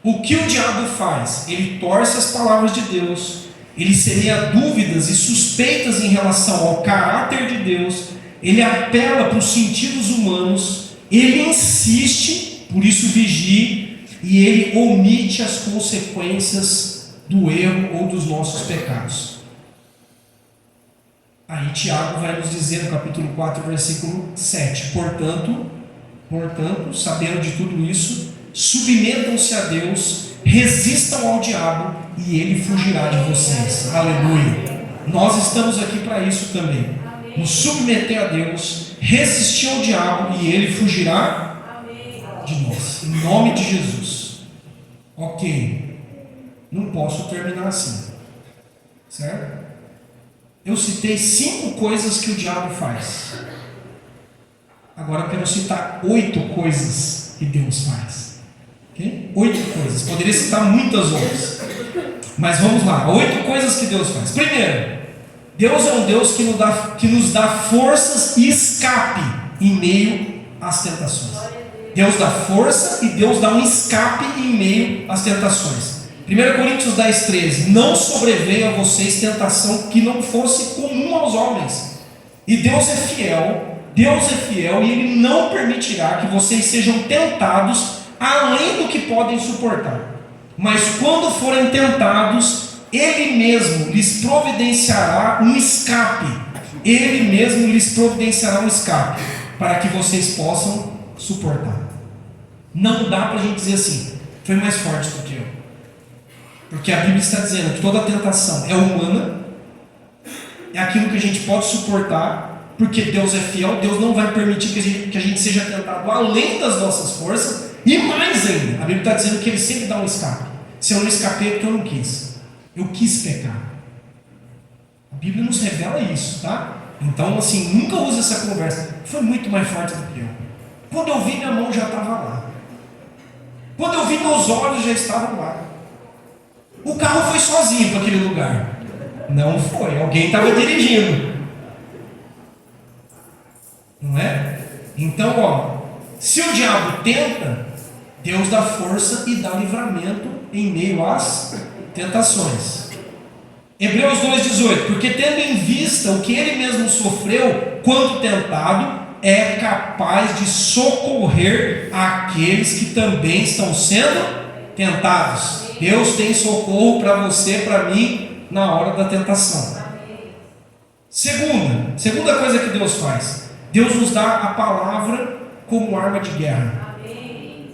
o que o diabo faz? Ele torce as palavras de Deus, ele semeia dúvidas e suspeitas em relação ao caráter de Deus, ele apela para os sentidos humanos, ele insiste, por isso vigie, e ele omite as consequências do erro ou dos nossos pecados. Aí Tiago vai nos dizer no capítulo 4, versículo 7, portanto, sabendo de tudo isso, submetam-se a Deus, resistam ao diabo e ele fugirá de vocês. Aleluia! Nós estamos aqui para isso também, nos submeter a Deus, resistir ao diabo e ele fugirá de nós, em nome de Jesus. Ok, não posso terminar assim, certo? Eu citei 5 coisas que o diabo faz. Agora eu quero citar 8 coisas que Deus faz. Okay? 8 coisas. Poderia citar muitas outras. Mas vamos lá. 8 coisas que Deus faz. Primeiro, Deus é um Deus que nos dá forças e escape em meio às tentações. Deus dá força e Deus dá um escape em meio às tentações. 1 Coríntios 10, 13. Não sobreveio a vocês tentação que não fosse comum aos homens. E Deus é fiel e Ele não permitirá que vocês sejam tentados além do que podem suportar. Mas quando forem tentados, Ele mesmo lhes providenciará um escape. Ele mesmo lhes providenciará um escape para que vocês possam suportar. Não dá para a gente dizer assim, foi mais forte do que eu. Porque a Bíblia está dizendo que toda tentação é humana, é aquilo que a gente pode suportar, porque Deus é fiel, Deus não vai permitir que a gente seja tentado além das nossas forças, e mais ainda, a Bíblia está dizendo que Ele sempre dá um escape. Se eu não escapei é porque eu não quis, eu quis pecar. A Bíblia nos revela isso, tá? Então assim, nunca use essa conversa, foi muito mais forte do que eu. Quando eu vi, minha mão já estava lá. Quando eu vi, meus olhos já estavam lá. O carro foi sozinho para aquele lugar. Não foi, alguém estava dirigindo. Não é? Então, se o diabo tenta, Deus dá força e dá livramento em meio às tentações. Hebreus 2,18. Porque tendo em vista o que ele mesmo sofreu quando tentado, é capaz de socorrer aqueles que também estão sendo tentados. Deus tem socorro para você, para mim, na hora da tentação. Segunda coisa que Deus faz. Deus nos dá a palavra como arma de guerra.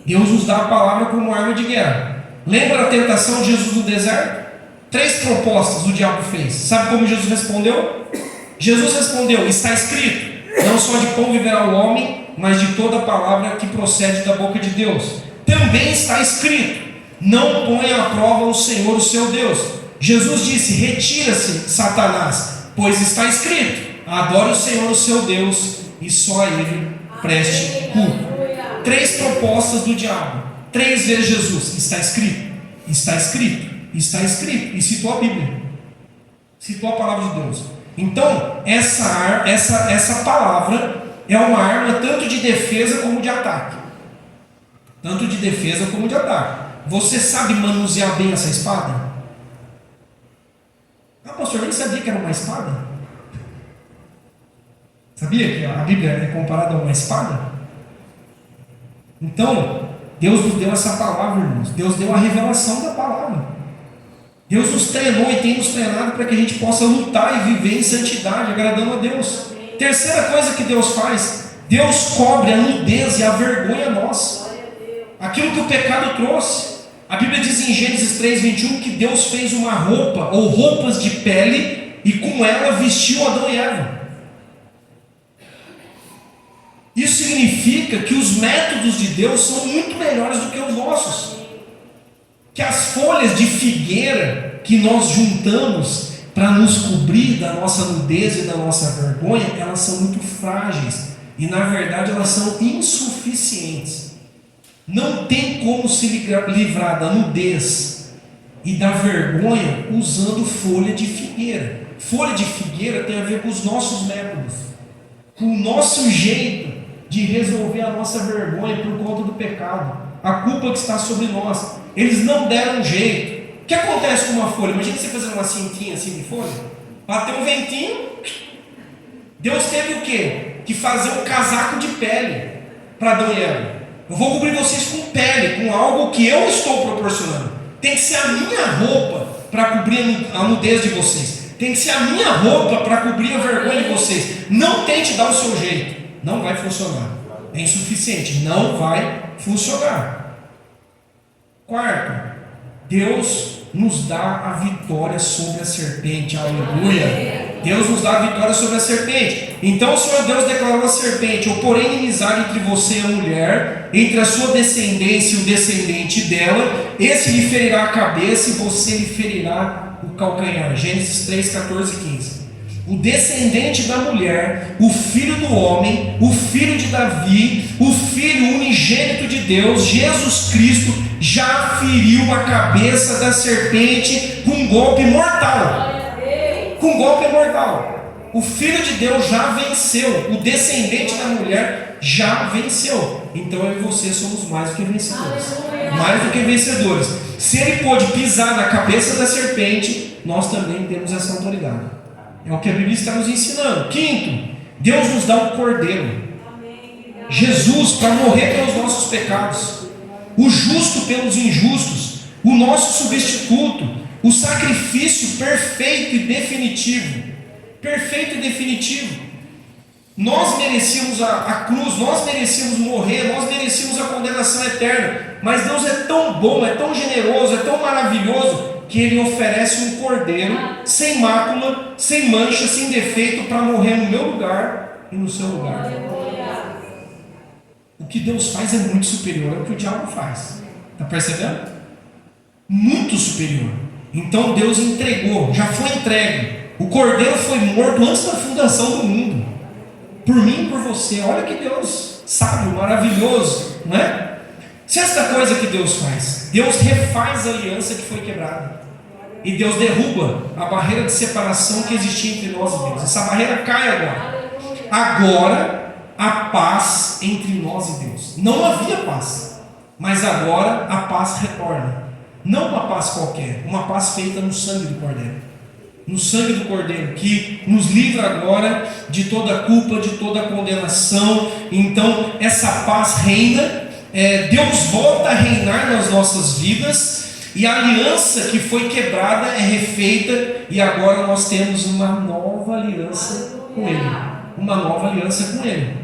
Deus nos dá a palavra como arma de guerra. Lembra a tentação de Jesus no deserto? 3 propostas o diabo fez. Sabe como Jesus respondeu? Jesus respondeu: está escrito, não só de pão viverá o homem, mas de toda palavra que procede da boca de Deus. Também está escrito, não ponha à prova o Senhor, o seu Deus. Jesus disse: retira-se, Satanás, pois está escrito, adore o Senhor, o seu Deus, e só a Ele preste culto. 3 propostas do diabo. 3 vezes Jesus: está escrito, está escrito, está escrito. E citou a Bíblia, citou a palavra de Deus. Então, essa palavra é uma arma tanto de defesa como de ataque. Tanto de defesa como de ataque. Você sabe manusear bem essa espada? Ah, pastor, eu nem sabia que era uma espada. Sabia que a Bíblia é comparada a uma espada? Então, Deus nos deu essa palavra, irmãos. Deus deu a revelação da palavra. Deus nos treinou e tem nos treinado para que a gente possa lutar e viver em santidade, agradando a Deus. Terceira coisa que Deus faz: Deus cobre a nudez e a vergonha nossa. Aquilo que o pecado trouxe. A Bíblia diz em Gênesis 3:21 que Deus fez uma roupa ou roupas de pele e com ela vestiu Adão e Eva. Isso significa que os métodos de Deus são muito melhores do que os nossos. Que as folhas de figueira que nós juntamos para nos cobrir da nossa nudez e da nossa vergonha, elas são muito frágeis e na verdade elas são insuficientes. Não tem como se livrar da nudez e da vergonha usando folha de figueira. Folha de figueira tem a ver com os nossos métodos, com o nosso jeito de resolver a nossa vergonha por conta do pecado, a culpa que está sobre nós. Eles não deram jeito. O que acontece com uma folha? Imagina você fazer uma cintinha assim de folha, bateu um ventinho. Deus teve o quê? Que fazer um casaco de pele para Adão e Eva. Eu vou cobrir vocês com pele, com algo que eu estou proporcionando. Tem que ser a minha roupa para cobrir a nudez de vocês. Tem que ser a minha roupa para cobrir a vergonha de vocês. Não tente dar o seu jeito. Não vai funcionar. É insuficiente. Não vai funcionar. Quarto, Deus nos dá a vitória sobre a serpente. Aleluia! Deus nos dá a vitória sobre a serpente. Então o Senhor Deus declarou à serpente: eu porém inimizade entre você e a mulher, entre a sua descendência e o descendente dela. Esse lhe ferirá a cabeça e você lhe ferirá o calcanhar. Gênesis 3, 14 e 15. O descendente da mulher, o filho do homem, o filho de Davi, o filho unigênito de Deus, Jesus Cristo, já feriu a cabeça da serpente com um golpe mortal. Com um golpe mortal. O filho de Deus já venceu. O descendente da mulher já venceu. Então eu e você somos mais do que vencedores. Mais do que vencedores. Se ele pôde pisar na cabeça da serpente, nós também temos essa autoridade. É o que a Bíblia está nos ensinando. Quinto, Deus nos dá um cordeiro. Jesus para morrer pelos nossos pecados. O justo pelos injustos. O nosso substituto. O sacrifício perfeito e definitivo. Perfeito e definitivo. Nós merecíamos a cruz, nós merecíamos morrer, nós merecíamos a condenação eterna. Mas Deus é tão bom, é tão generoso, é tão maravilhoso, que Ele oferece um cordeiro sem mácula, sem mancha, sem defeito, para morrer no meu lugar e no seu lugar. O que Deus faz é muito superior ao que o diabo faz. Está percebendo? Muito superior. Então Deus entregou, já foi entregue. O cordeiro foi morto antes da fundação do mundo. Por mim e por você. Olha que Deus sábio, maravilhoso, não é? Sexta coisa que Deus faz: Deus refaz a aliança que foi quebrada. E Deus derruba a barreira de separação que existia entre nós e Deus. Essa barreira cai agora. Agora a paz entre nós e Deus. Não havia paz, mas agora a paz retorna. Não uma paz qualquer, uma paz feita no sangue do Cordeiro. No sangue do Cordeiro, que nos livra agora de toda culpa, de toda condenação. Então essa paz reina. Deus volta a reinar nas nossas vidas, e a aliança que foi quebrada é refeita, e agora nós temos uma nova aliança com Ele. Uma nova aliança com Ele.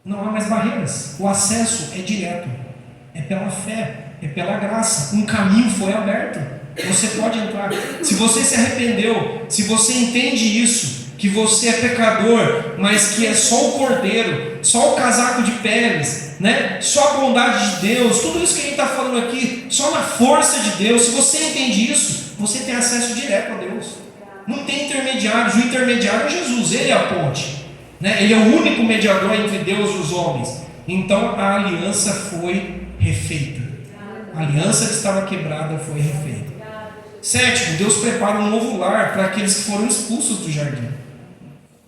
Não há mais barreiras. O acesso é direto. É pela fé, é pela graça. Um caminho foi aberto. Você pode entrar. Se você se arrependeu, se você entende isso, que você é pecador, mas que é só o cordeiro, só o casaco de peles, né? Só a bondade de Deus, tudo isso que a gente está falando aqui, só na força de Deus. Se você entende isso, você tem acesso direto a Deus. Não tem intermediários. O intermediário é Jesus, Ele é a ponte, né? Ele é o único mediador entre Deus e os homens. Então a aliança foi refeita. A aliança que estava quebrada foi refeita. Sétimo, Deus prepara um novo lar para aqueles que foram expulsos do jardim.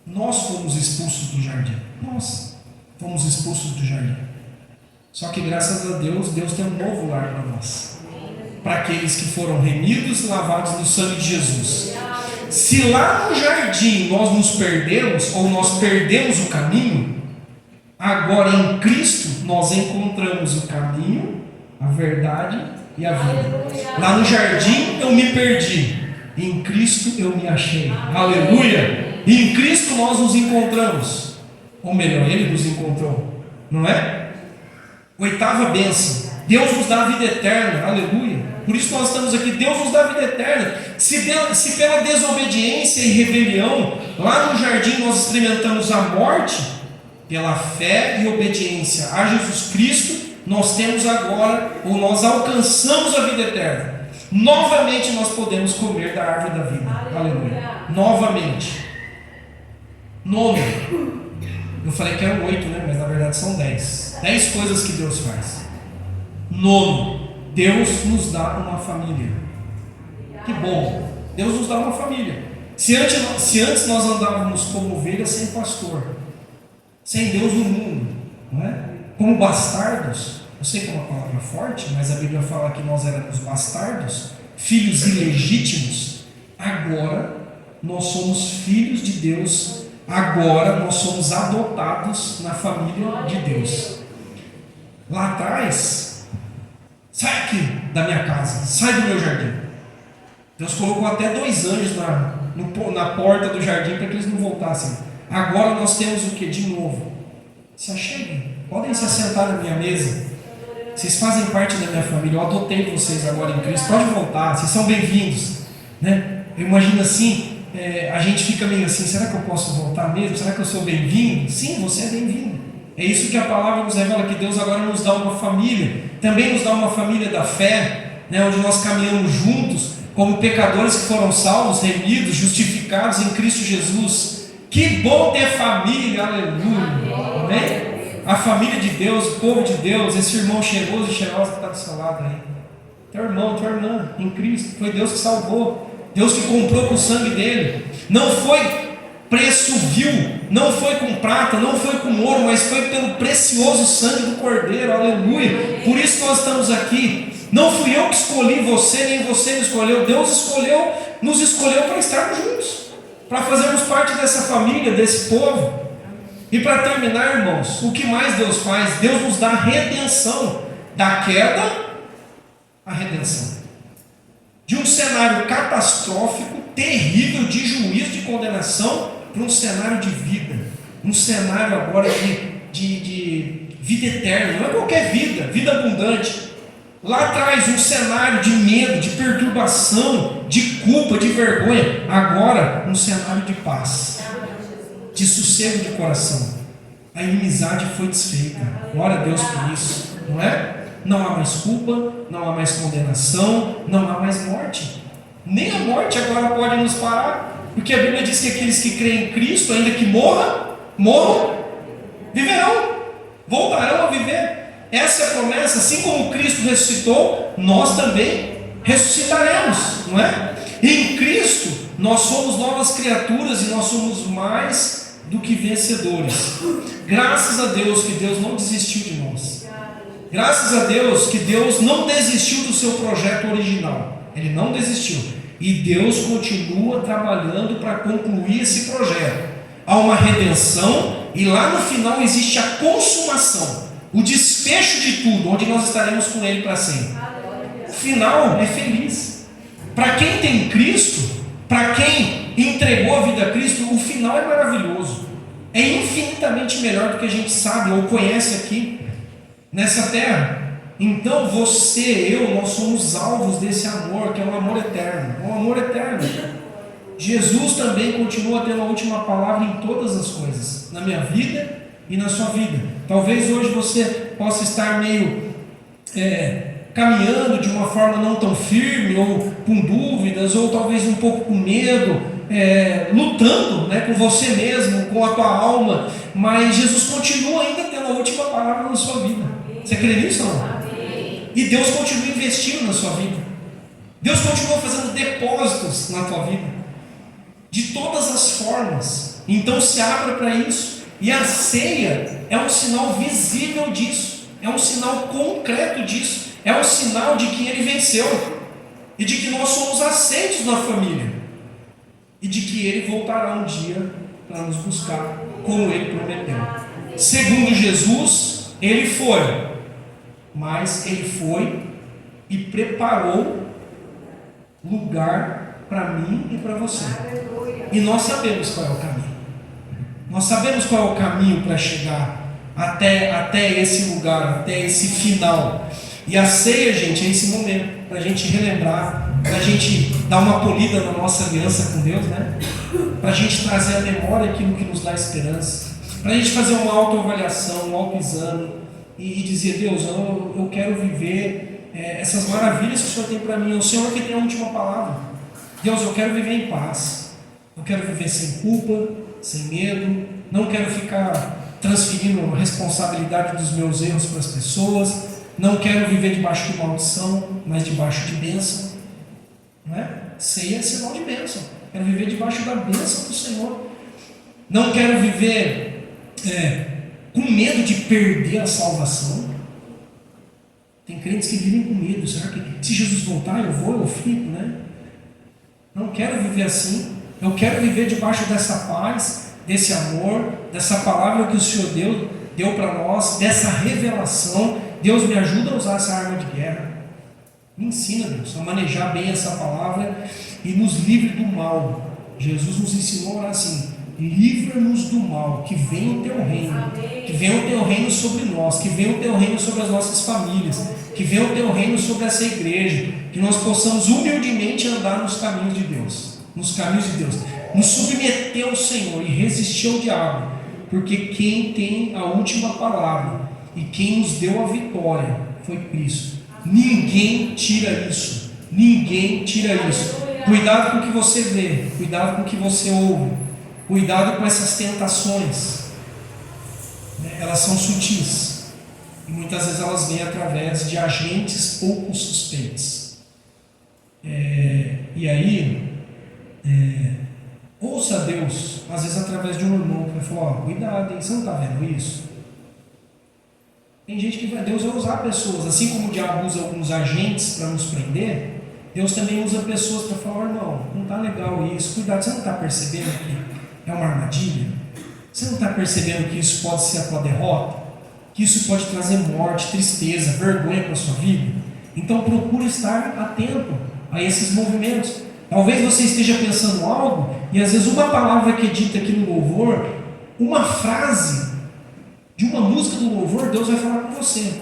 Nós fomos expulsos do jardim. Nós fomos expulsos do jardim. Só que graças a Deus, Deus tem um novo lar para nós. Para aqueles que foram remidos e lavados no sangue de Jesus. Se lá no jardim nós nos perdemos, ou nós perdemos o caminho, agora em Cristo nós encontramos o caminho, a verdade e a vida. Lá no jardim eu me perdi, em Cristo eu me achei. Aleluia! E em Cristo nós nos encontramos, ou melhor, Ele nos encontrou, não é? Oitava bênção: Deus nos dá a vida eterna. Aleluia! Por isso nós estamos aqui. Deus nos dá a vida eterna. Se pela desobediência e rebelião lá no jardim nós experimentamos a morte, pela fé e obediência a Jesus Cristo nós temos agora, ou nós alcançamos a vida eterna. Novamente nós podemos comer da árvore da vida. Aleluia! Novamente. Nono. Eu falei que eram 8, né? Mas na verdade são 10. 10 coisas que Deus faz. Nono. Deus nos dá uma família. Que bom. Deus nos dá uma família. Se antes nós andávamos como ovelhas sem pastor, sem Deus no mundo, não é? Como bastardos. Eu sei que é uma palavra forte, mas a Bíblia fala que nós éramos bastardos, filhos ilegítimos. Agora nós somos filhos de Deus. Agora nós somos adotados na família de Deus. Lá atrás, sai aqui da minha casa, sai do meu jardim. Deus colocou até 2 anjos na porta do jardim para que eles não voltassem. Agora nós temos o que? De novo. Se acheguem, podem se assentar na minha mesa. Vocês fazem parte da minha família. Eu adotei vocês agora em Cristo. Pode voltar, vocês são bem-vindos, né? Eu imagino assim, a gente fica meio assim: será que eu posso voltar mesmo? Será que eu sou bem-vindo? Sim, você é bem-vindo. É isso que a palavra nos revela, que Deus agora nos dá uma família. Também nos dá uma família da fé, né? Onde nós caminhamos juntos como pecadores que foram salvos, remidos, justificados em Cristo Jesus. Que bom ter família. Aleluia. Amém? A família de Deus, o povo de Deus, esse irmão cheiroso e cheirosa que está do seu lado aí. Teu irmão, tua irmã em Cristo. Foi Deus que salvou. Deus que comprou com o sangue dele. Não foi preço vil, não foi com prata, não foi com ouro, mas foi pelo precioso sangue do Cordeiro. Aleluia. Por isso nós estamos aqui. Não fui eu que escolhi você, nem você me escolheu. Deus escolheu, nos escolheu para estarmos juntos, para fazermos parte dessa família, desse povo. E para terminar, irmãos, o que mais Deus faz? Deus nos dá a redenção. Da queda, a redenção. De um cenário catastrófico, terrível, de juízo, de condenação, para um cenário de vida. Um cenário agora de vida eterna. Não é qualquer vida, vida abundante. Lá atrás, um cenário de medo, de perturbação, de culpa, de vergonha. Agora, um cenário de paz, de sossego de coração. A inimizade foi desfeita. Glória a Deus por isso, não é? Não há mais culpa, não há mais condenação, não há mais morte. Nem a morte agora pode nos parar, porque a Bíblia diz que aqueles que creem em Cristo, ainda que morram, viverão, voltarão a viver. Essa é a promessa. Assim como Cristo ressuscitou, nós também ressuscitaremos, não é? Em Cristo nós somos novas criaturas e nós somos mais do que vencedores. Graças a Deus que Deus não desistiu de nós. Graças a Deus que Deus não desistiu do seu projeto original. Ele não desistiu. E Deus continua trabalhando para concluir esse projeto. Há uma redenção e lá no final existe a consumação. o desfecho de tudo, onde nós estaremos com Ele para sempre. O final é feliz. Para quem tem Cristo, para quem entregou a vida a Cristo, o final é maravilhoso. É infinitamente melhor do que a gente sabe ou conhece aqui nessa terra. Então você, eu, nós somos alvos desse amor, que é um amor eterno. É um amor eterno. Jesus também continua tendo a última palavra em todas as coisas, na minha vida e na sua vida. Talvez hoje você possa estar meio caminhando de uma forma não tão firme, ou com dúvidas, ou talvez um pouco com medo, lutando, né, com você mesmo, com a tua alma, mas Jesus continua ainda tendo a última palavra na sua vida. Você crê nisso ou não? E Deus continua investindo na sua vida. Deus continua fazendo depósitos na tua vida, de todas as formas. Então se abra para isso. E a ceia é um sinal visível disso, é um sinal concreto disso, é um sinal de que Ele venceu, e de que nós somos aceitos na família, e de que Ele voltará um dia para nos buscar, como Ele prometeu. Segundo Jesus, Ele foi, mas Ele foi e preparou lugar para mim e para você. E nós sabemos qual é o caminho. Nós sabemos qual é o caminho para chegar até esse lugar, até esse final. E a ceia, gente, é esse momento para a gente relembrar, para a gente dar uma polida na nossa aliança com Deus, né? Para a gente trazer à memória aquilo que nos dá esperança, para a gente fazer uma autoavaliação, um autoexame e dizer: Deus, eu quero viver essas maravilhas que o Senhor tem para mim. É o Senhor que tem a última palavra. Deus, eu quero viver em paz, eu quero viver sem culpa, sem medo, não quero ficar transferindo a responsabilidade dos meus erros para as pessoas, não quero viver debaixo de maldição, mas debaixo de bênção, não é? Ceia é sinal de bênção. Quero viver debaixo da bênção do Senhor. Não quero viver com medo de perder a salvação. Tem crentes que vivem com medo. Será que se Jesus voltar eu fico, né? Não quero viver assim. Eu quero viver debaixo dessa paz, desse amor, dessa palavra que o Senhor deu para nós, dessa revelação. Deus, me ajuda a usar essa arma de guerra. Me ensina, Deus, a manejar bem essa palavra e nos livre do mal. Jesus nos ensinou a orar assim: livra-nos do mal, que venha o teu reino, que venha o teu reino sobre nós, que venha o teu reino sobre as nossas famílias, que venha o teu reino sobre essa igreja, que nós possamos humildemente andar nos caminhos de Deus, nos submeter ao Senhor e resistir ao diabo, porque quem tem a última palavra e quem nos deu a vitória foi Cristo. Ninguém tira isso. Ninguém tira isso. Cuidado com o que você vê, cuidado com o que você ouve, cuidado com essas tentações. Elas são sutis e muitas vezes elas vêm através de agentes pouco suspeitos. E aí, ouça Deus, às vezes através de um irmão que vai falar: cuidado, hein? Você não está vendo isso? Tem gente que Deus vai usar pessoas, assim como o diabo usa alguns agentes para nos prender. Deus também usa pessoas para falar: irmão, não está legal isso, cuidado, você não está percebendo que é uma armadilha? Você não está percebendo que isso pode ser a tua derrota? Que isso pode trazer morte, tristeza, vergonha para a sua vida? Então procure estar atento a esses movimentos. Talvez você esteja pensando algo e às vezes uma palavra que é dita aqui no louvor, uma frase de uma música do louvor, Deus vai falar com você.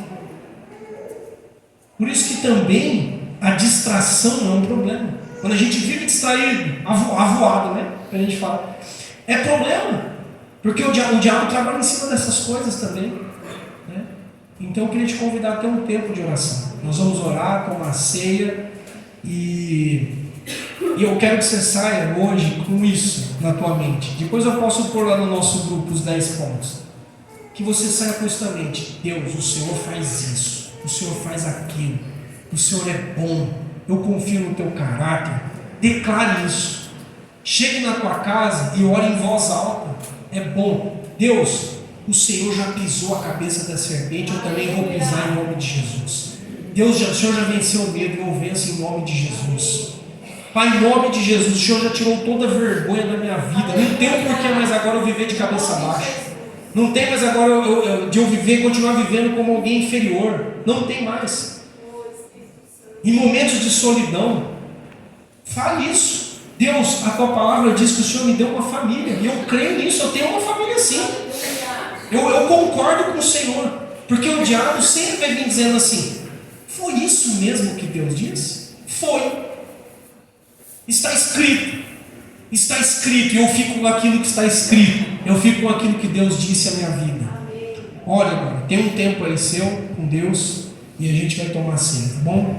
Por isso que também a distração não é um problema. Quando a gente vive distraído, avoado, né? Que a gente fala, é problema, porque o diabo trabalha em cima dessas coisas também, né? Então eu queria te convidar a ter um tempo de oração. Nós vamos orar, tomar ceia, e eu quero que você saia hoje com isso na tua mente. Depois eu posso pôr lá no nosso grupo os 10 pontos. Que você saia com isso na mente: Deus, o Senhor faz isso, o Senhor faz aquilo, o Senhor é bom, eu confio no teu caráter. Declare isso. Chegue na tua casa e ore em voz alta: é bom, Deus, o Senhor já pisou a cabeça da serpente, eu também vou pisar em nome de Jesus. Deus, o Senhor já venceu o medo, eu venço em nome de Jesus. Pai, em nome de Jesus, o Senhor já tirou toda a vergonha da minha vida. Não tenho porquê mais agora eu viver de cabeça baixa. Não tem mais agora de eu viver, continuar vivendo como alguém inferior. Não tem mais. Em momentos de solidão, fale isso. Deus, a tua palavra diz que o Senhor me deu uma família. E eu creio nisso, eu tenho uma família assim. Eu concordo com o Senhor. Porque o diabo sempre vai vir dizendo assim: foi isso mesmo que Deus disse? Foi. Está escrito. Está escrito, e eu fico com aquilo que está escrito. Eu fico com aquilo que Deus disse à minha vida. Olha agora, tem um tempo aí seu com Deus, e a gente vai tomar ceia, tá bom?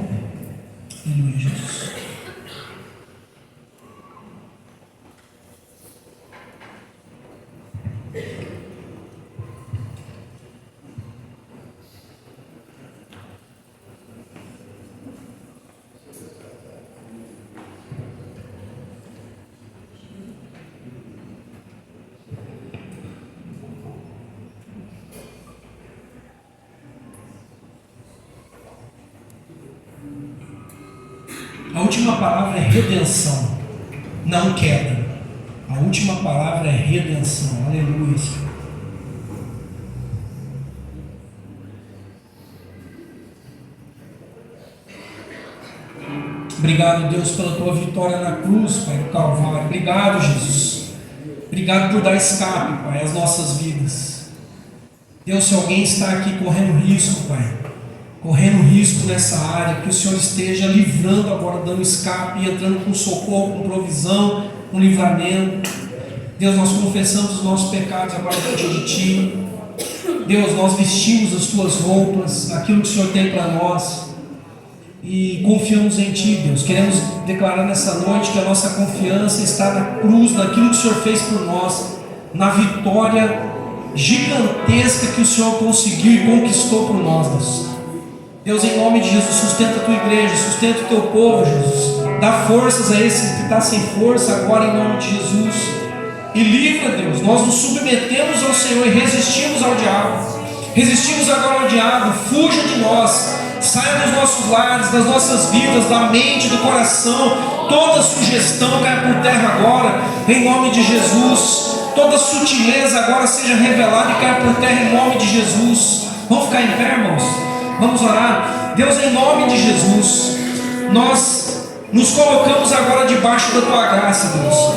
Aleluia, Jesus. A última palavra é redenção, não queda. A última palavra é redenção. Aleluia. Obrigado, Deus, pela tua vitória na cruz, Pai, no Calvário. Obrigado, Jesus. Obrigado por dar escape, Pai, às nossas vidas. Deus, se alguém está aqui correndo risco, Pai, correndo risco nessa área, que o Senhor esteja livrando agora, dando escape, entrando com socorro, com provisão, com livramento. Deus, nós confessamos os nossos pecados agora diante de Ti. Deus, nós vestimos as Tuas roupas, aquilo que o Senhor tem para nós, e confiamos em Ti, Deus. Queremos declarar nessa noite que a nossa confiança está na cruz, naquilo que o Senhor fez por nós, na vitória gigantesca que o Senhor conseguiu e conquistou por nós, Deus. Deus, em nome de Jesus, sustenta a tua igreja, sustenta o teu povo, Jesus. Dá forças a esse que está sem força agora, em nome de Jesus. E livra, Deus. Nós nos submetemos ao Senhor e resistimos ao diabo. Resistimos agora ao diabo. Fuja de nós. Saia dos nossos lares, das nossas vidas, da mente, do coração. Toda sugestão caia por terra agora, em nome de Jesus. Toda sutileza agora seja revelada e caia por terra, em nome de Jesus. Vamos ficar em pé, irmãos? Vamos orar. Deus, em nome de Jesus, nós nos colocamos agora debaixo da Tua graça, Deus.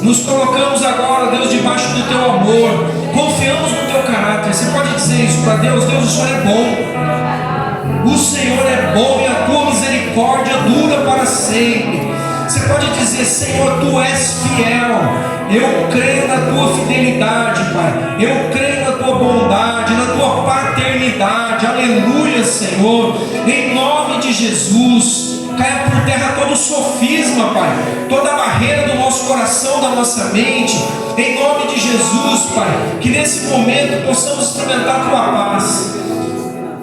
Nos colocamos agora, Deus, debaixo do Teu amor. Confiamos no Teu caráter. Você pode dizer isso para Deus? Deus, o Senhor é bom. O Senhor é bom e a Tua misericórdia dura para sempre. Você pode dizer: Senhor, Tu és fiel. Eu creio na Tua fidelidade, Pai. Eu creio na Tua bondade, na Tua paternidade. Aleluia, Senhor. Em nome de Jesus, caia por terra todo sofisma, Pai, toda barreira do nosso coração, da nossa mente. Em nome de Jesus, Pai, que nesse momento possamos experimentar a Tua paz.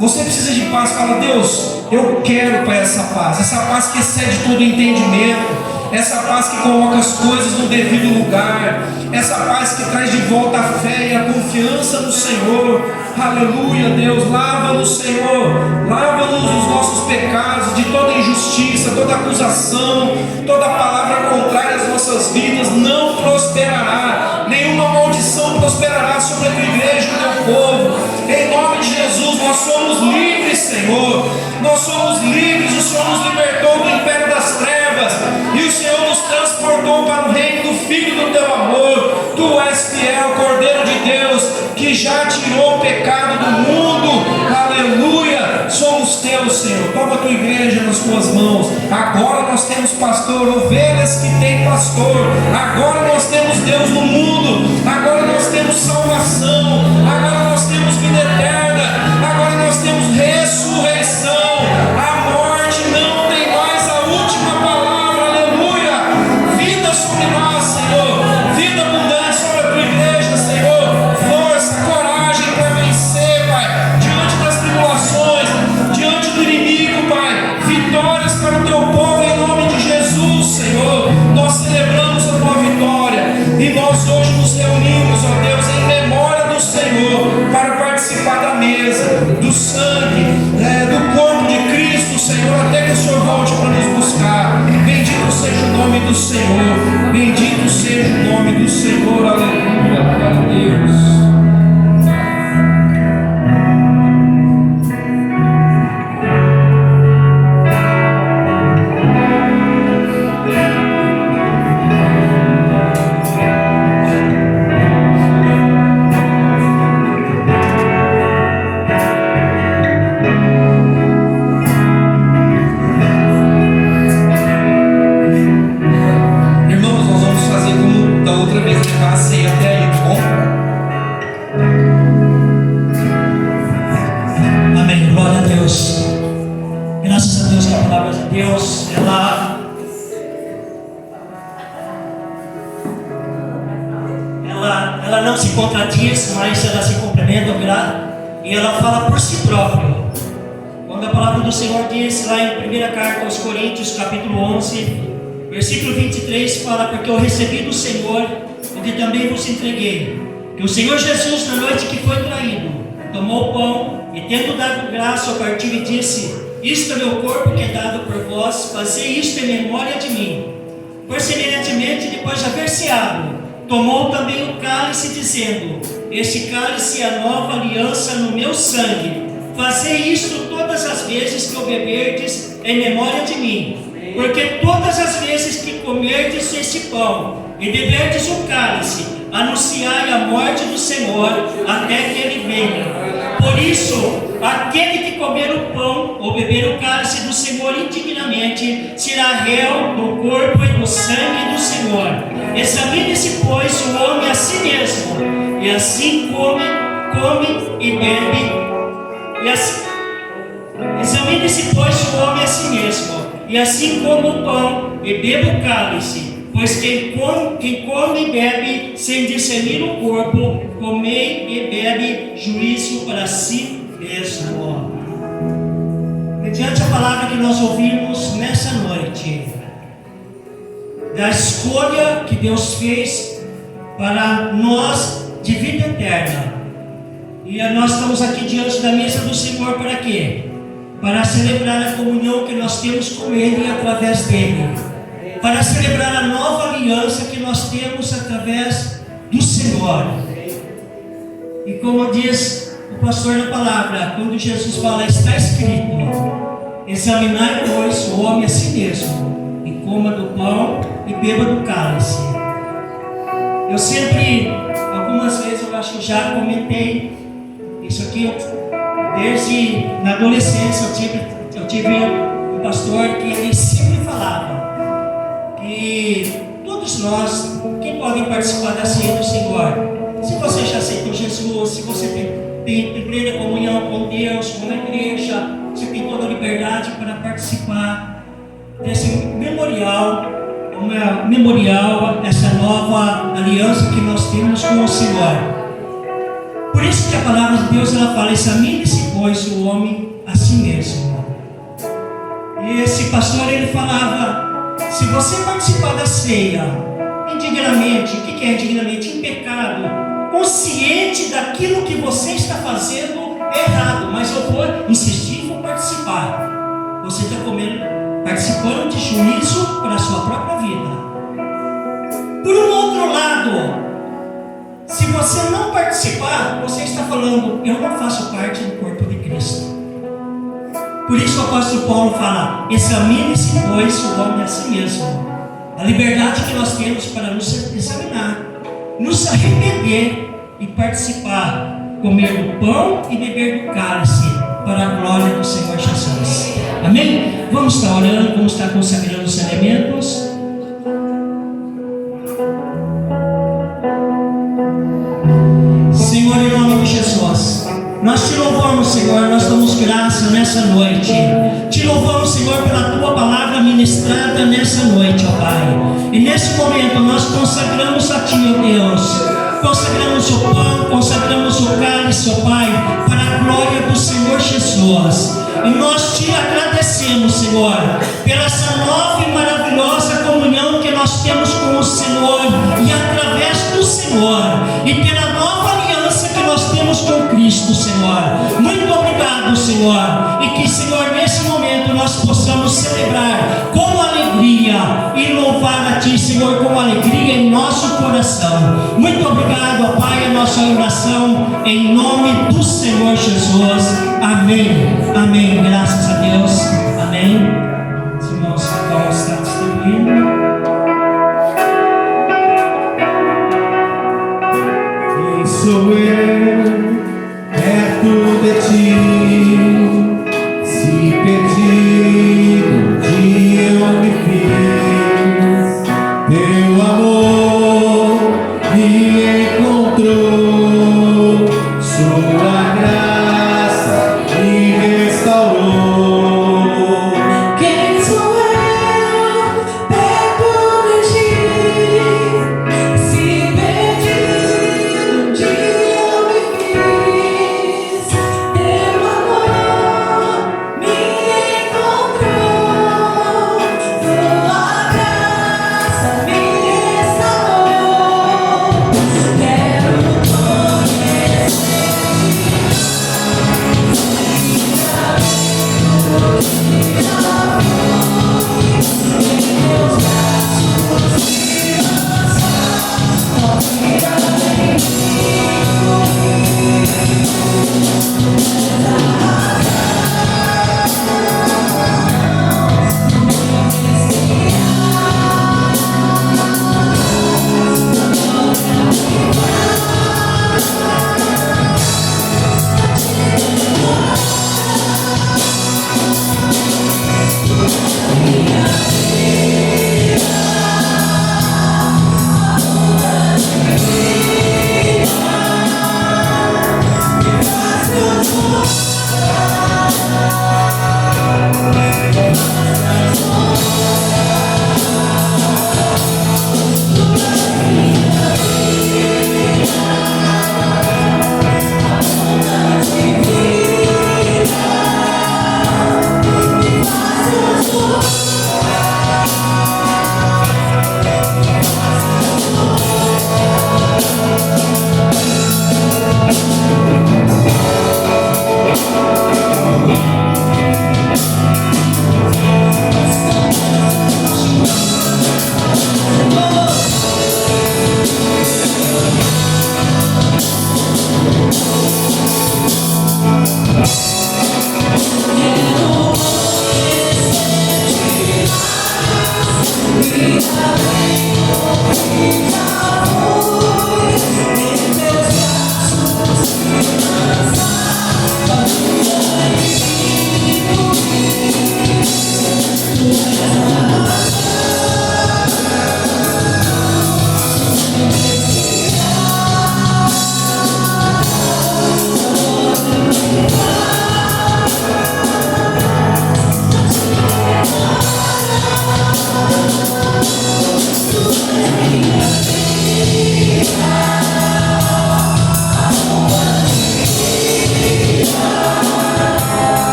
Você precisa de paz. Fala: Deus, eu quero, Pai, essa paz que excede todo entendimento. Essa paz que coloca as coisas no devido lugar. Essa paz que traz de volta a fé e a confiança no Senhor. Aleluia, Deus. Lava-nos, Senhor. Lava-nos dos nossos pecados, de toda injustiça, toda acusação, toda palavra contrária às nossas vidas não prosperará. Nenhuma maldição prosperará sobre a Tua igreja, o Teu povo. Em nome de Jesus, nós somos livres, Senhor. Nós somos livres. O Senhor nos libertou do império das trevas e o Senhor nos transportou para o reino do Filho do Teu amor. Tu és fiel, Cordeiro de Deus, que já tirou o pecado do mundo. Aleluia. Somos Teus, Senhor. Toma a Tua igreja nas Tuas mãos. Agora nós temos pastor, ovelhas que têm pastor. Agora nós temos Deus no mundo. Agora nós temos salvação. Agora nós temos vida eterna. Agora nós temos ressurreição. A morte não tem mais a última palavra. Aleluia. Vida sobre nós, Senhor. Vida abundante sobre a Tua igreja, Senhor. Força, coragem para vencer, Pai, diante das tribulações, diante do inimigo, Pai. Vitórias para o Teu povo, em nome de Jesus, Senhor. Nós celebramos a Tua vitória e nós hoje nos reunimos, ó Deus, em memória do Graças a Deus que a palavra de Deus, ela não se contradiz, mas ela se complementa, e ela fala por si própria. Quando a palavra do Senhor diz lá em 1 carta aos Coríntios, capítulo 11, versículo 23, fala: porque eu recebi do Senhor o que também vos entreguei, que o Senhor Jesus, na noite que foi traído, tomou o pão e, tendo dado graça, partiu e disse: isto é meu corpo que é dado por vós, fazei isto em memória de mim. Por semelhantemente, depois de haver ceado, tomou também o cálice, dizendo: este cálice é a nova aliança no meu sangue. Fazei isto todas as vezes que o beberdes em memória de mim. Porque todas as vezes que comerdes este pão e beberdes o cálice, anunciai a morte do Senhor até que Ele venha. Por isso, aquele que comer o pão ou beber o cálice do Senhor indignamente será réu do corpo e do sangue do Senhor. Examine-se, pois, o homem a si mesmo, e assim come e bebe. Examine-se, pois, o homem a si mesmo, e assim como o pão e beba o cálice. Pois quem come e bebe sem discernir o corpo, come e bebe juízo para si mesmo. Mediante a palavra que nós ouvimos nessa noite, da escolha que Deus fez para nós de vida eterna, e nós estamos aqui diante da mesa do Senhor para quê? Para celebrar a comunhão que nós temos com Ele e através dEle, para celebrar a nova aliança que nós temos através do Senhor. E como diz o pastor na palavra, quando Jesus fala: está escrito, examinai, pois, o homem a si mesmo, e coma do pão e beba do cálice. Eu sempre, algumas vezes eu acho que já comentei isso aqui, desde na adolescência eu tive um pastor que ele sempre falava que todos nós que podem participar da ceia do Senhor, se você já aceitou Jesus, se você tem plena comunhão com Deus, com a igreja, você tem toda a liberdade para participar desse memorial, essa nova aliança que nós temos com o Senhor. Por isso que a palavra de Deus ela fala: examine-se, pois, o homem a si mesmo. E esse pastor ele falava: se você participar da ceia indignamente, o que é indignamente? Em pecado, consciente daquilo que você está fazendo errado, mas eu vou insistir e vou participar. Você está participando de juízo para a sua própria vida. Por um outro lado, se você não participar, você está falando: eu não faço parte do corpo de Cristo. Por isso o apóstolo Paulo fala: examine-se, pois, o homem a si mesmo. A liberdade que nós temos para nos examinar, nos arrepender e participar, comer do pão e beber do cálice, para a glória do Senhor Jesus. Amém? Vamos estar orando, vamos estar consagrando os elementos. Senhor, em nome de Jesus, nós te louvamos, Senhor, nós damos graça nessa noite. Te louvamos, Senhor, pela tua palavra ministrada nessa noite, ó Pai. E nesse momento nós consagramos a ti, ó Deus. Consagramos o pão, consagramos o cálice, ó Pai, para a glória do Senhor Jesus. E nós te agradecemos, Senhor, pela essa nova e maravilhosa comunhão que nós temos com o Senhor e através do Senhor, e pela nova aliança que nós temos com Cristo, Senhor. Muito obrigado, Senhor, e que, Senhor, nesse momento nós possamos celebrar com alegria e louvar a Ti, Senhor, com alegria em nosso coração. Muito obrigado, ó Pai, a nossa oração em nome do Senhor Jesus. Amém. Amém. Graças a Deus. Amém. Os irmãos vão estar distribuindo. Quem sou eu perto de ti? Se perdido um dia eu me fiz, teu amor me encontrou, sua graça me restaurou.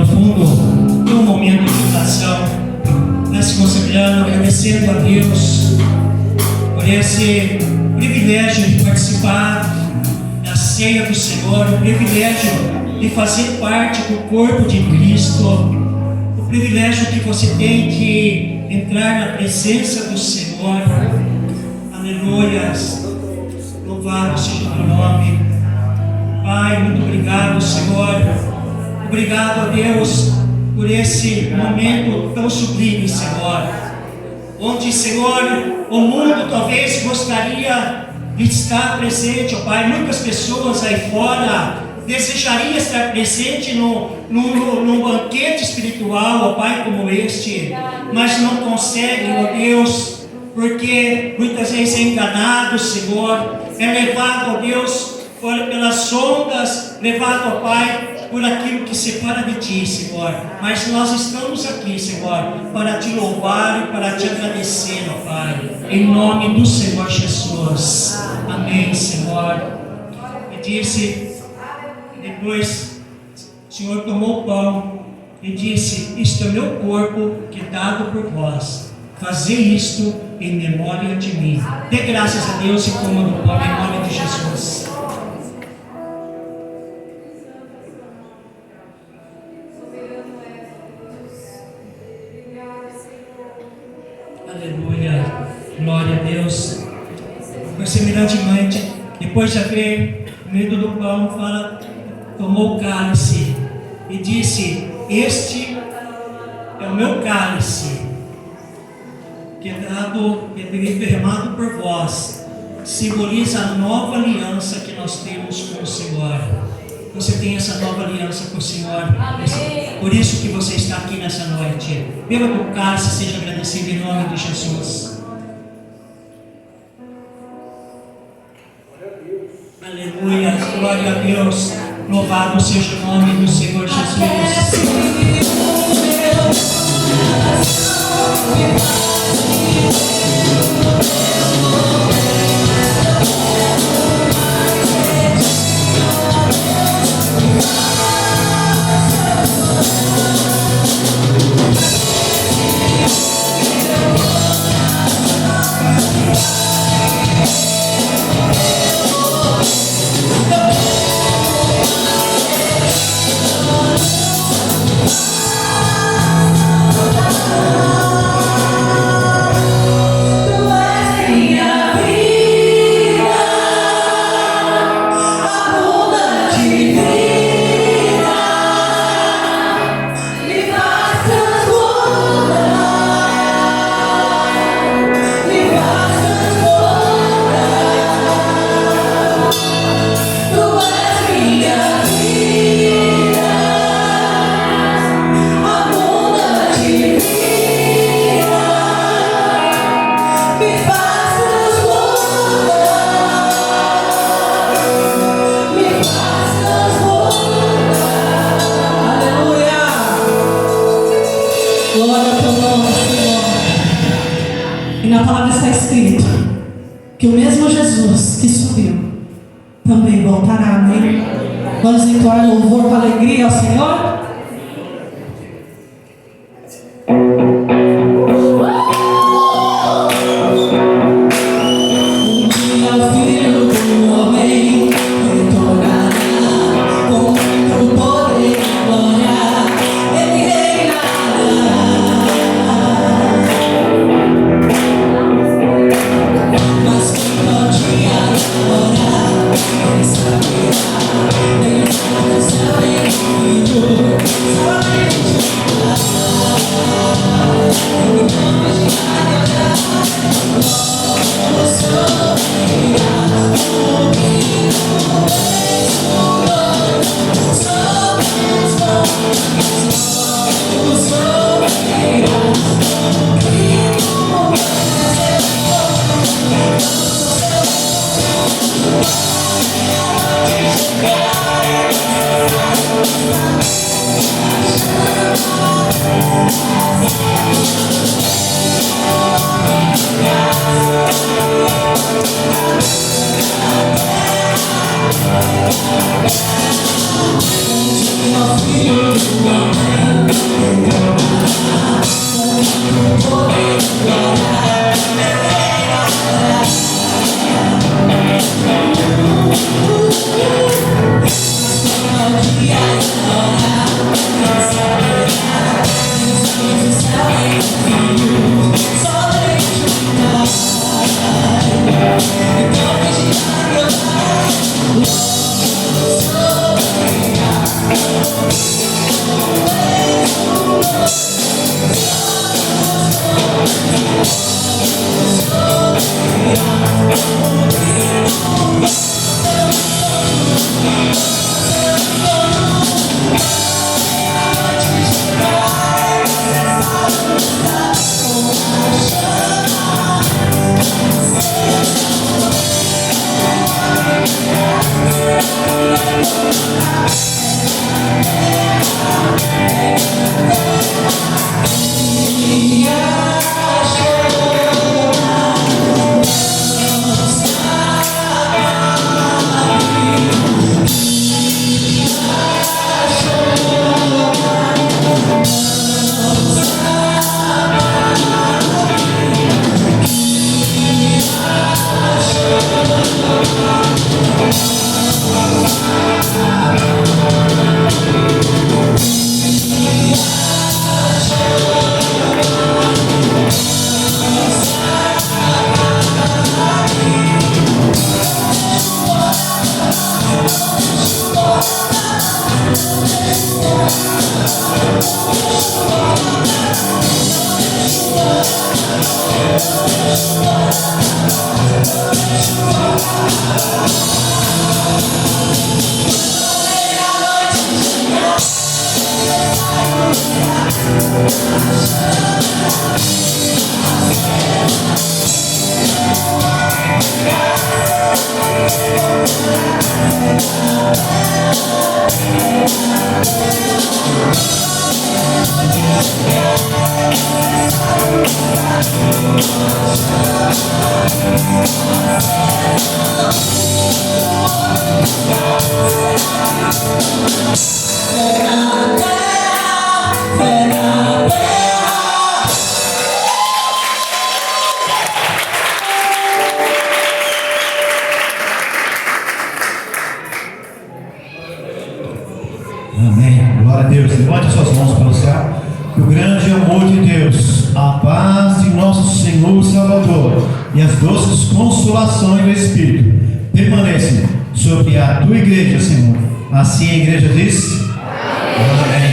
no fundo de um momento de oração, se consagrando, agradecendo a Deus por esse privilégio de participar da ceia do Senhor, o privilégio de fazer parte do corpo de Cristo, o privilégio que você tem de entrar na presença do Senhor. Aleluias, louvado seja o teu nome. Pai, muito obrigado, Senhor. Obrigado a Deus por esse momento tão sublime, Senhor, onde, Senhor, o mundo talvez gostaria de estar presente, ó Pai. Muitas pessoas aí fora desejariam estar presente num banquete espiritual, ó Pai, como este, mas não conseguem, ó Deus, porque muitas vezes é enganado, Senhor, é levado, ó Deus, pelas ondas, levado, ó Pai, por aquilo que separa de Ti, Senhor. Mas nós estamos aqui, Senhor, para Te louvar e para Te agradecer, ó Pai, em nome do Senhor Jesus. Amém, Senhor. E disse, depois o Senhor tomou o pão e disse: isto é meu corpo que é dado por vós, fazei isto em memória de mim. Dê graças a Deus e coma do pão em nome de Jesus. Aleluia, glória a Deus. Por semelhantemente, depois de haver comido do pão, tomou o cálice e disse: este é o meu cálice, que é derramado por vós, simboliza a nova aliança que nós temos com o Senhor. Você tem essa nova aliança com o Senhor. Por isso que você está aqui nessa noite. Beba do cálice, seja agradecido em nome de Jesus. Aleluia, glória a Deus. Louvado seja o nome do Senhor Jesus. Na palavra está escrito que o mesmo Jesus que subiu também voltará, amém? Vamos entoar louvor com alegria ao Senhor? Filho do homem. Amém. Glória a Deus. Levante suas mãos para o céu. Que o grande amor de Deus, a paz de nosso Senhor e Salvador e as doces consolações do Espírito permanecem sobre a tua igreja, Senhor. Assim a igreja diz: Amém.